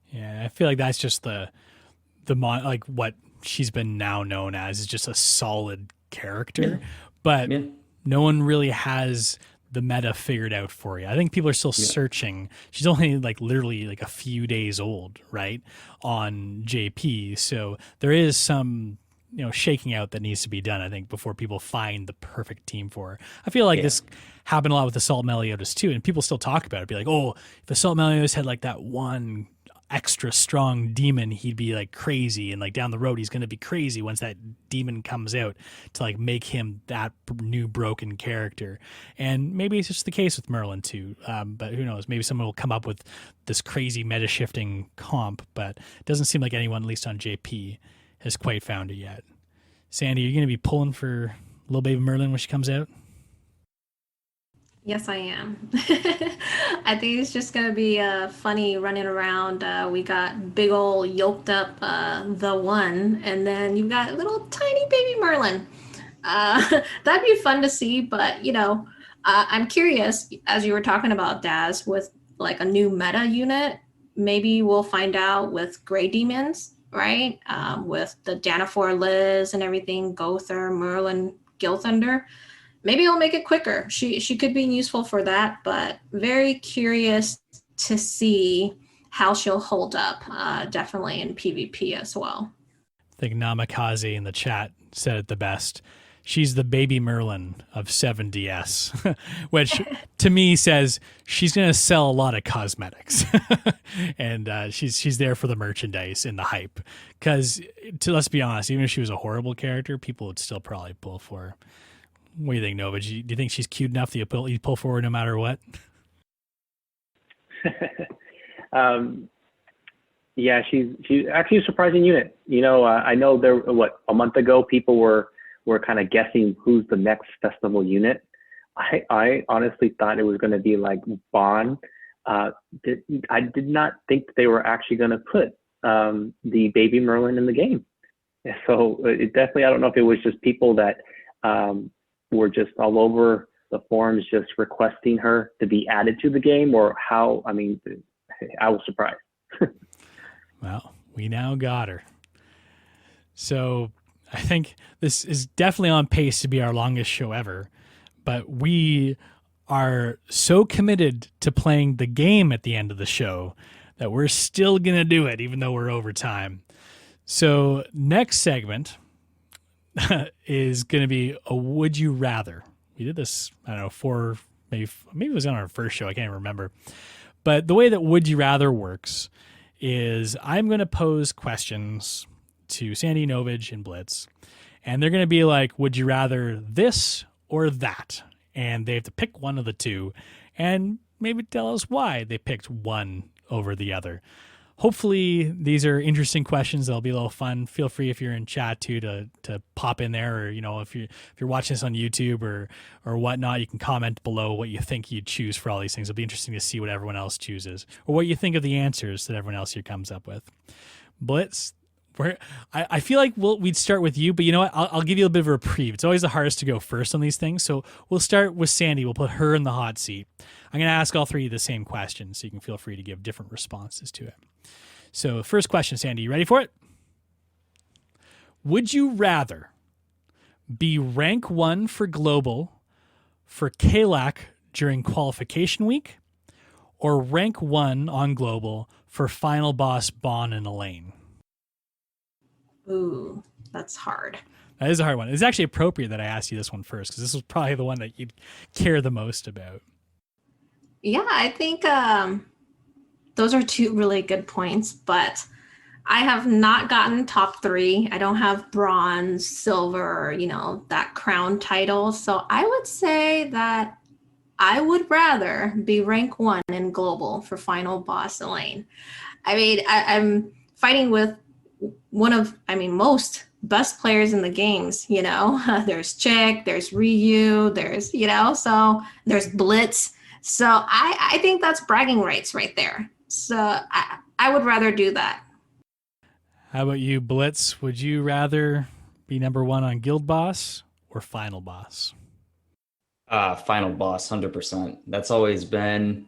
Yeah, I feel like that's just like what she's been now known as is just a solid character, but no one really has the meta figured out for you. I think people are still searching. She's only like literally like a few days old, right, on JP. So there is some, shaking out that needs to be done, I think, before people find the perfect team for her. I feel like this happened a lot with Assault Meliodas too, and people still talk about it. Be like, oh, if Assault Meliodas had like that one extra strong demon, he'd be like crazy, and like down the road he's going to be crazy once that demon comes out to like make him that new broken character. And maybe it's just the case with Merlin too, but who knows, maybe someone will come up with this crazy meta shifting comp, but it doesn't seem like anyone, at least on JP, has quite found it yet. Sandy, are you going to be pulling for little baby Merlin when she comes out? Yes, I am. I think it's just going to be funny running around. We got big old yoked up the one, and then you've got little tiny baby Merlin. That'd be fun to see, but, I'm curious, as you were talking about, Daz, with like a new meta unit, maybe we'll find out with Gray Demons, right? With the Danafor Liz and everything, Gother, Merlin, Gilthunder. Maybe it'll make it quicker. She could be useful for that, but very curious to see how she'll hold up, definitely in PvP as well. I think Namikaze in the chat said it the best. She's the baby Merlin of 7DS, which to me says she's going to sell a lot of cosmetics, and she's there for the merchandise and the hype. Because let's be honest, even if she was a horrible character, people would still probably pull for her. What do you think, Novage? Do you think she's cute enough that you pull forward no matter what? Yeah, she's actually a surprising unit. I know a month ago people were kind of guessing who's the next festival unit. I honestly thought it was going to be like Bond. I did not think they were actually going to put the baby Merlin in the game. So it definitely, I don't know if it was just people that were just all over the forums just requesting her to be added to the game, or how. I mean, I was surprised. Well, we now got her. So I think this is definitely on pace to be our longest show ever, but we are so committed to playing the game at the end of the show that we're still going to do it, even though we're over time. So next segment is going to be a Would You Rather. We did this, I don't know, maybe it was on our first show. I can't even remember. But the way that Would You Rather works is I'm going to pose questions to Sandyy, Novage, and Blitz, and they're going to be like, would you rather this or that? And they have to pick one of the two and maybe tell us why they picked one over the other. Hopefully these are interesting questions. They'll be a little fun. Feel free, if you're in chat too, to pop in there, or if you're watching this on YouTube or whatnot, you can comment below what you think you'd choose for all these things. It'll be interesting to see what everyone else chooses, or what you think of the answers that everyone else here comes up with. Blitz, I feel like we'd start with you, but you know what? I'll give you a bit of a reprieve. It's always the hardest to go first on these things, so we'll start with Sandy. We'll put her in the hot seat. I'm going to ask all three the same question, so you can feel free to give different responses to it. So first question, Sandy, you ready for it? Would you rather be rank 1 for global for Kalak during qualification week, or rank 1 on global for final boss Bon and Elaine? Ooh, that's hard. That is a hard one. It's actually appropriate that I asked you this one first, because this was probably the one that you'd care the most about. Yeah, I think those are two really good points, but I have not gotten top 3. I don't have bronze, silver, that crown title. So I would say that I would rather be rank 1 in global for final boss Elaine. I mean, I'm fighting with most best players in the games, you know. There's Chick, there's Ryu, there's, you know, so there's Blitz. So I think that's bragging rights right there. So I would rather do that. How about you, Blitz? Would you rather be number one on Guild Boss or Final Boss? Final Boss, 100%. That's always been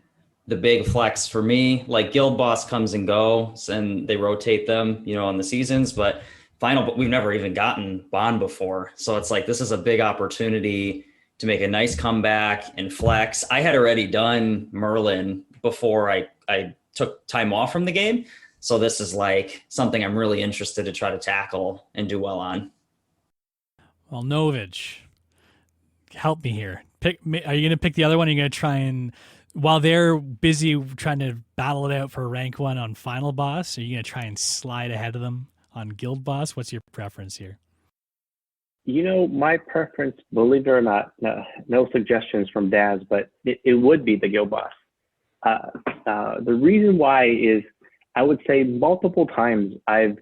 the big flex for me. Like Guild Boss comes and goes and they rotate them, you know, on the seasons, but Final, we've never even gotten Bond before. So it's like, this is a big opportunity to make a nice comeback and flex. I had already done Merlin before I took time off from the game. So this is like something I'm really interested to try to tackle and do well on. Well, Novage, help me here. Are you going to pick the other one? Or are you going to try and, while they're busy trying to battle it out for rank 1 on Final Boss, are you going to try and slide ahead of them on Guild Boss? What's your preference here? You know, my preference, believe it or not, no suggestions from Daz, but it would be the Guild Boss. The reason why is I would say multiple times I've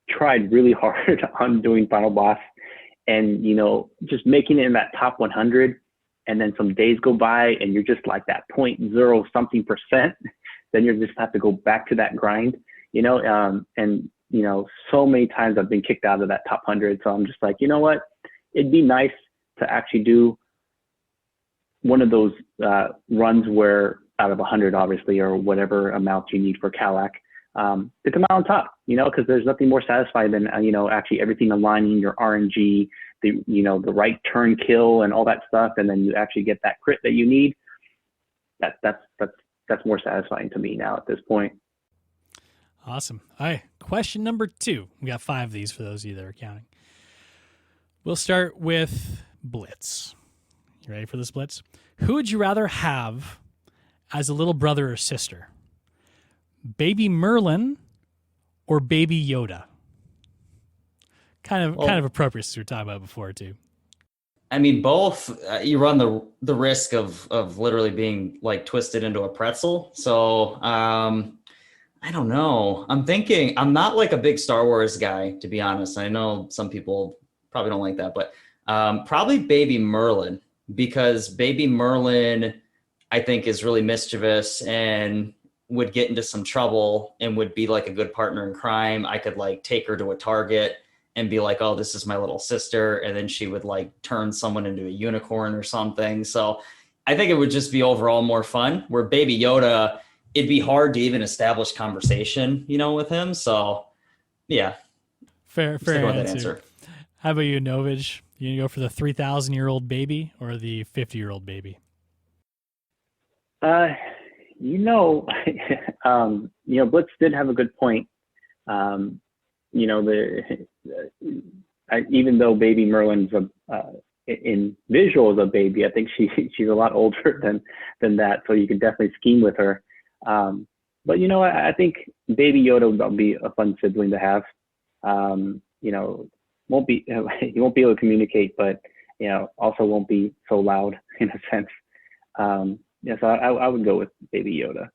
tried really hard on doing Final Boss and, you know, just making it in that top 100. And then some days go by and you're just like that 0.0 something percent, then you just have to go back to that grind, you know, and, you know, so many times I've been kicked out of that top 100. So I'm just like, you know what, it'd be nice to actually do one of those runs where out of 100, obviously, or whatever amount you need for Calac, to come out on top, you know, because there's nothing more satisfying than, you know, actually everything aligning, your RNG, you know, the right turn kill and all that stuff, and then you actually get that crit that you need. That's more satisfying to me now at this point. Awesome. All right, question number 2. We got 5 of these for those of you that are counting. We'll start with Blitz. You ready for this, Blitz? Who would you rather have as a little brother or sister? Baby Merlin or Baby Yoda? Kind of appropriate, as we were talking about before too. I mean, both you run the risk of literally being like twisted into a pretzel. So I don't know. I'm thinking I'm not like a big Star Wars guy, to be honest. I know some people probably don't like that, but probably Baby Merlin, because Baby Merlin, I think, is really mischievous and would get into some trouble and would be like a good partner in crime. I could like take her to a Target and be like, oh, this is my little sister. And then she would like turn someone into a unicorn or something. So I think it would just be overall more fun. Where Baby Yoda, it'd be hard to even establish conversation, you know, with him. So yeah. Fair answer. How about you, Novage? You gonna go for the 3,000-year-old baby or the 50-year-old baby? You know, Blitz did have a good point. You know, even though Baby Merlin's in visuals a baby, I think she's a lot older than that. So you can definitely scheme with her. But you know, I think Baby Yoda will be a fun sibling to have. You know, he won't be able to communicate, but you know, also won't be so loud in a sense. Yeah, so I would go with Baby Yoda. A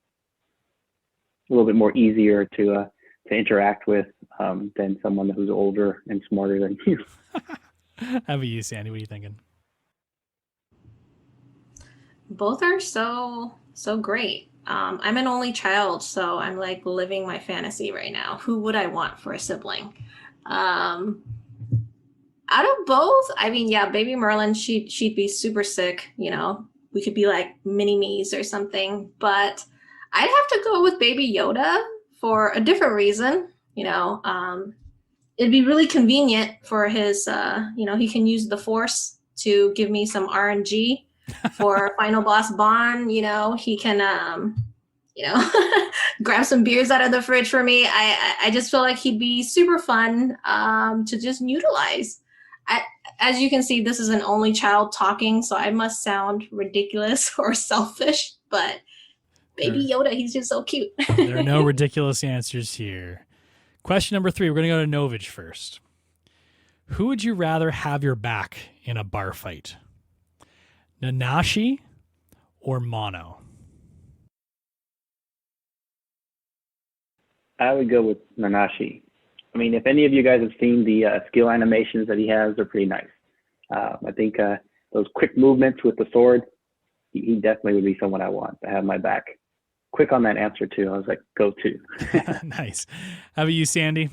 little bit more easier to interact with than someone who's older and smarter than you. How about you, Sandy? What are you thinking? Both are so great. I'm an only child, so I'm like living my fantasy right now. Who would I want for a sibling? Out of both, I mean, yeah, Baby Merlin, she'd be super sick, you know. We could be like mini-me's or something, but I'd have to go with Baby Yoda for a different reason. You know, it'd be really convenient for his, you know, he can use the Force to give me some RNG for Final Boss Bond. You know, he can, you know, grab some beers out of the fridge for me. I just feel like he'd be super fun to just utilize. As you can see, this is an only child talking, so I must sound ridiculous or selfish, but Baby Yoda, he's just so cute. There are no ridiculous answers here. Question number 3, we're going to go to Novage first. Who would you rather have your back in a bar fight? Nanashi or Mono? I would go with Nanashi. I mean, if any of you guys have seen the skill animations that he has, they're pretty nice. I think those quick movements with the sword, he definitely would be someone I want to have my back. Quick on that answer too. I was like, go to. Nice. How about you, Sandy?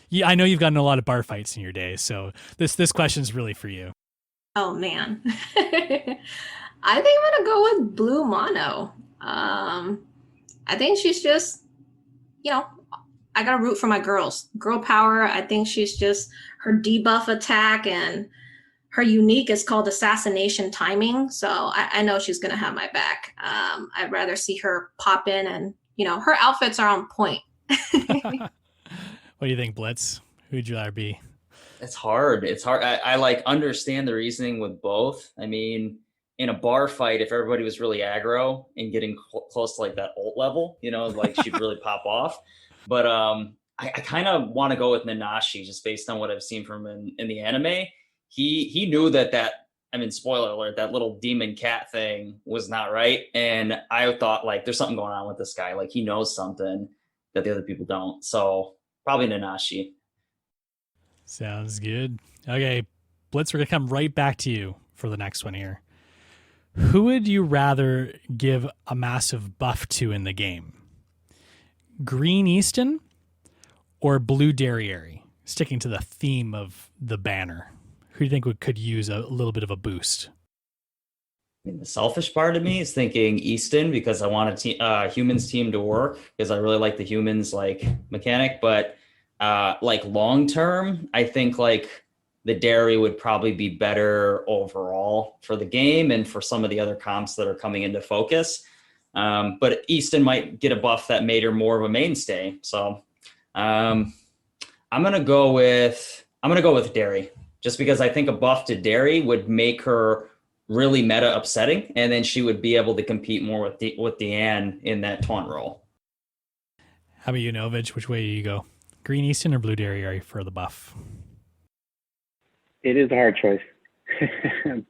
Yeah, I know you've gotten a lot of bar fights in your day, so this question's really for you. Oh man. I think I'm gonna go with Blue Mono. I think she's just, I gotta root for my girls. Girl power. I think she's just her debuff attack and her unique is called assassination timing. So I know she's gonna have my back. I'd rather see her pop in and her outfits are on point. What do you think, Blitz? Who'd you rather be? It's hard. I like understand the reasoning with both. I mean, in a bar fight, if everybody was really aggro and getting close to like that ult level, like she'd really pop off. But I kind of want to go with Nanashi just based on what I've seen from him in the anime. He knew that I mean, spoiler alert, that little demon cat thing was not right. And I thought like there's something going on with this guy. Like he knows something that the other people don't. So probably Nanashi. Sounds good. Okay, Blitz, we're going to come right back to you for the next one here. Who would you rather give a massive buff to in the game? Green Eastin or Blue Derieri? Sticking to the theme of the banner. Who do you think could use a little bit of a boost? I mean, the selfish part of me is thinking Eastin because I want a humans team to work because I really like the humans like mechanic, but like long term, I think like the Dairy would probably be better overall for the game and for some of the other comps that are coming into focus. But Eastin might get a buff that made her more of a mainstay. So I'm gonna go with Dairy just because I think a buff to Dairy would make her really meta upsetting, and then she would be able to compete more with Deanne in that taunt role. How about you, Novage? Which way do you go? Green Eastin or Blue Derieri for the buff? It is a hard choice,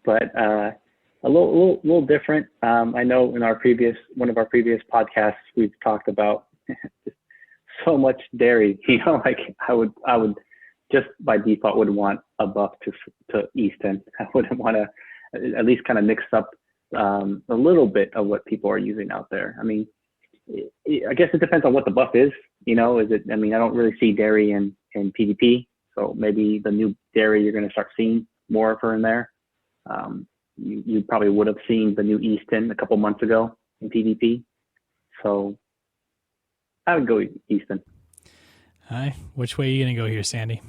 but a little different. I know in one of our previous podcasts, we've talked about just so much dairy. Like I would just by default would want a buff to Eastin. I wouldn't want to at least kind of mix up a little bit of what people are using out there. I mean, I guess it depends on what the buff is. Is it? I mean, I don't really see dairy in PvP. So maybe the new Dairy, you're going to start seeing more of her in there. You probably would have seen the new Eastin a couple months ago in PvP. So I would go Eastin. Hi. Which way are you going to go here, Sandy?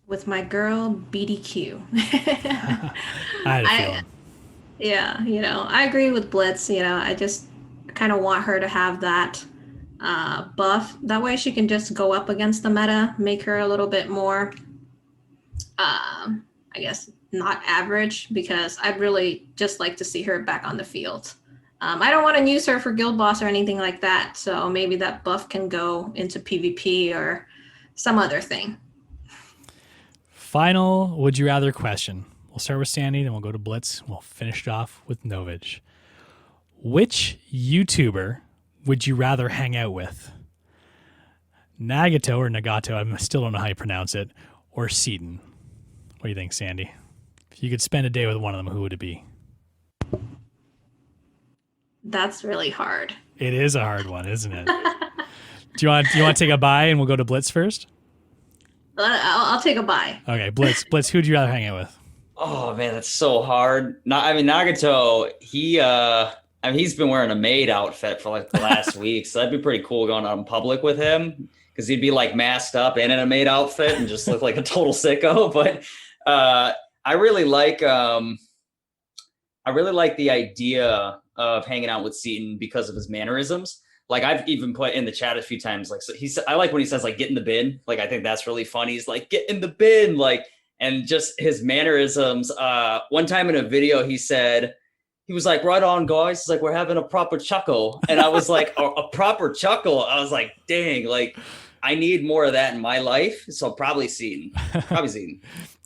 With my girl, BDQ. I had a feeling. Yeah, I agree with Blitz. I just kind of want her to have that buff. That way she can just go up against the meta, make her a little bit more, I guess, not average, because I'd really just like to see her back on the field. I don't want to use her for guild boss or anything like that, so maybe that buff can go into PvP or some other thing. Final would you rather question. We'll start with Sandy, then we'll go to Blitz. We'll finish it off with Novage. Which YouTuber would you rather hang out with? Nagato or Nagato, I still don't know how you pronounce it, or Seaton? What do you think, Sandy? If you could spend a day with one of them, who would it be? That's really hard. It is a hard one, isn't it? Do you want to take a bye and we'll go to Blitz first? I'll take a bye. Okay, Blitz, who would you rather hang out with? Oh man, that's so hard. Nagato, he's been wearing a maid outfit for like the last week, so that'd be pretty cool going out in public with him because he'd be like masked up and in a maid outfit and just look like a total sicko. But I really like the idea of hanging out with Seaton because of his mannerisms. Like I've even put in the chat a few times, like so I like when he says like get in the bin. Like I think that's really funny. He's like get in the bin, like, and just his mannerisms. One time in a video he was like, right on guys, it's like we're having a proper chuckle. And I was like, a proper chuckle. I was like, dang, like I need more of that in my life. So probably Seaton.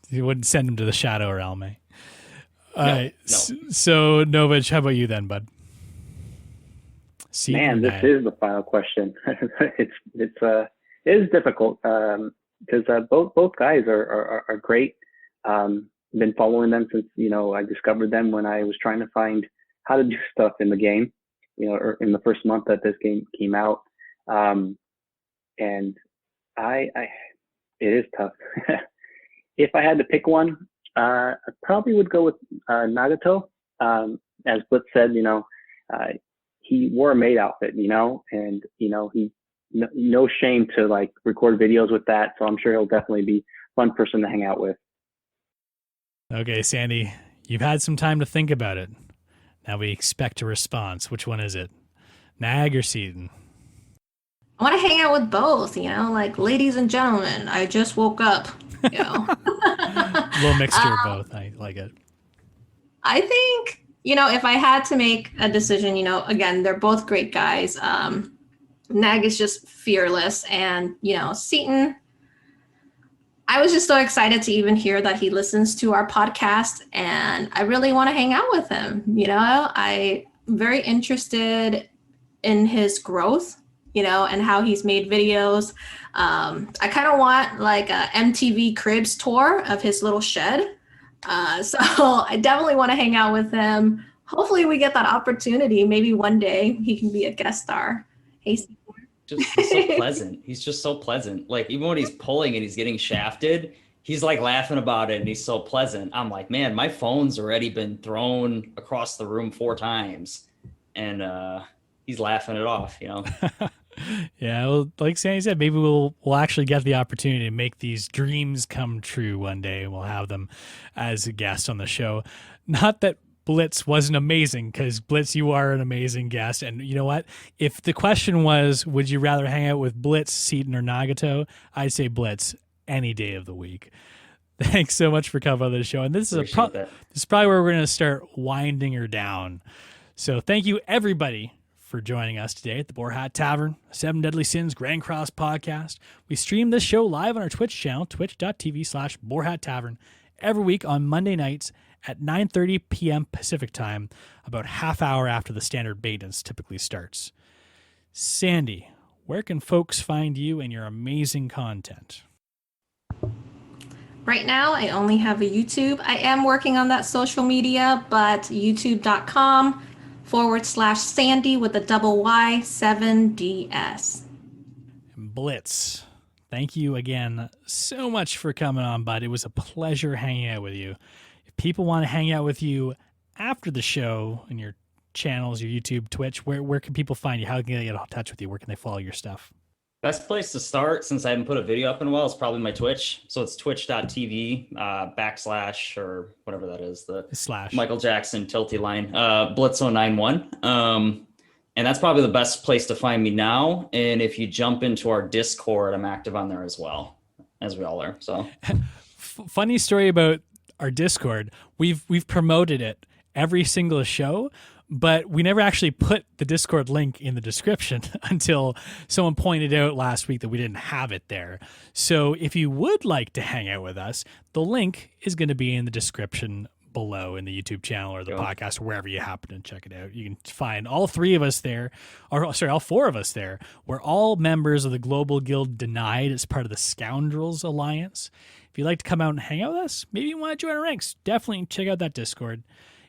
You wouldn't send him to the Shadow realm, eh? All right. No. So Novage, how about you then, bud? Seaton Man, this is the final question. It is difficult because both guys are great. Been following them since I discovered them when I was trying to find how to do stuff in the game, or in the first month that this game came out. And it is tough. If I had to pick one, I probably would go with Nagato. As Blitz said, he wore a maid outfit, and he no shame to like record videos with that. So I'm sure he'll definitely be a fun person to hang out with. Okay, Sandy, you've had some time to think about it. Now we expect a response. Which one is it? Nag or Seaton? I want to hang out with both, like ladies and gentlemen. I just woke up, A little mixture of both. I like it. I think, if I had to make a decision, again, they're both great guys. Nag is just fearless. And, Seaton, I was just so excited to even hear that he listens to our podcast. And I really want to hang out with him. I'm very interested in his growth, and how he's made videos. I kind of want like a MTV Cribs tour of his little shed. So I definitely want to hang out with him. Hopefully we get that opportunity. Maybe one day he can be a guest star. Hey, he's so pleasant. He's just so pleasant. Like even when he's pulling and he's getting shafted, he's like laughing about it and he's so pleasant. I'm like, man, my phone's already been thrown across the room 4 times. And he's laughing it off, Yeah, well, like Sandy said, maybe we'll actually get the opportunity to make these dreams come true one day, and we'll have them as a guest on the show. Not that Blitz wasn't amazing, because Blitz, you are an amazing guest. And you know what? If the question was, would you rather hang out with Blitz, Seaton, or Nagato? I'd say Blitz any day of the week. Thanks so much for coming on the show. And this is probably where we're going to start winding her down. So thank you, everybody, for joining us today at the Boar Hat Tavern, 7 Deadly Sins Grand Cross podcast. We stream this show live on our Twitch channel, twitch.tv/Boar Hat Tavern, every week on Monday nights at 9:30 p.m. Pacific time, about half hour after the standard maintenance typically starts. Sandy, where can folks find you and your amazing content? Right now, I only have a YouTube. I am working on that social media, but youtube.com/Sandy with a double Y 7DS. Blitz, thank you again so much for coming on, bud. It was a pleasure hanging out with you. If people want to hang out with you after the show and your channels, your YouTube, Twitch, where can people find you? How can they get in touch with you? Where can they follow your stuff? Best place to start, since I haven't put a video up in a while, is probably my Twitch. So it's twitch.tv / or whatever that is, the / Michael Jackson tilty line, Blitz091. And that's probably the best place to find me now. And if you jump into our Discord, I'm active on there as well, as we all are. So funny story about our Discord. We've promoted it every single show, but we never actually put the Discord link in the description until someone pointed out last week that we didn't have it there. So if you would like to hang out with us, the link is going to be in the description below in the YouTube channel or the podcast, or wherever you happen to check it out. You can find all 3 of us there, or sorry, all 4 of us there. We're all members of the Global Guild Denied as part of the Scoundrels Alliance. If you'd like to come out and hang out with us, maybe you want to join our ranks, definitely check out that Discord.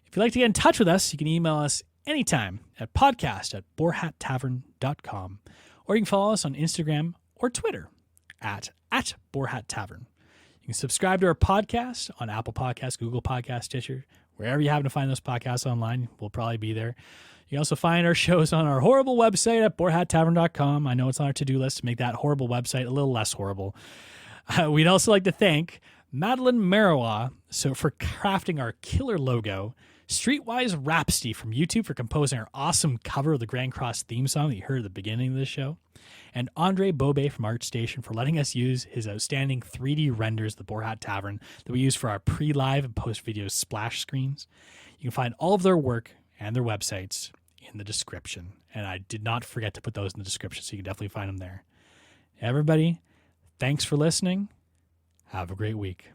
If you'd like to get in touch with us, you can email us anytime at podcast@boarhattavern.com, or you can follow us on Instagram or Twitter at Boar Hat Tavern. You can subscribe to our podcast on Apple Podcasts, Google Podcasts, Stitcher, wherever you happen to find those podcasts online. We'll probably be there. You can also find our shows on our horrible website at boarhattavern.com. I know it's on our to-do list to make that horrible website a little less horrible. We'd also like to thank Madeline Marois for crafting our killer logo, Streetwise Rhapsody from YouTube for composing our awesome cover of the Grand Cross theme song that you heard at the beginning of this show, and Andre Bobe from ArtStation for letting us use his outstanding 3D renders of the Boar Hat Tavern that we use for our pre-live and post-video splash screens. You can find all of their work and their websites in the description, and I did not forget to put those in the description, so you can definitely find them there. Everybody, thanks for listening. Have a great week.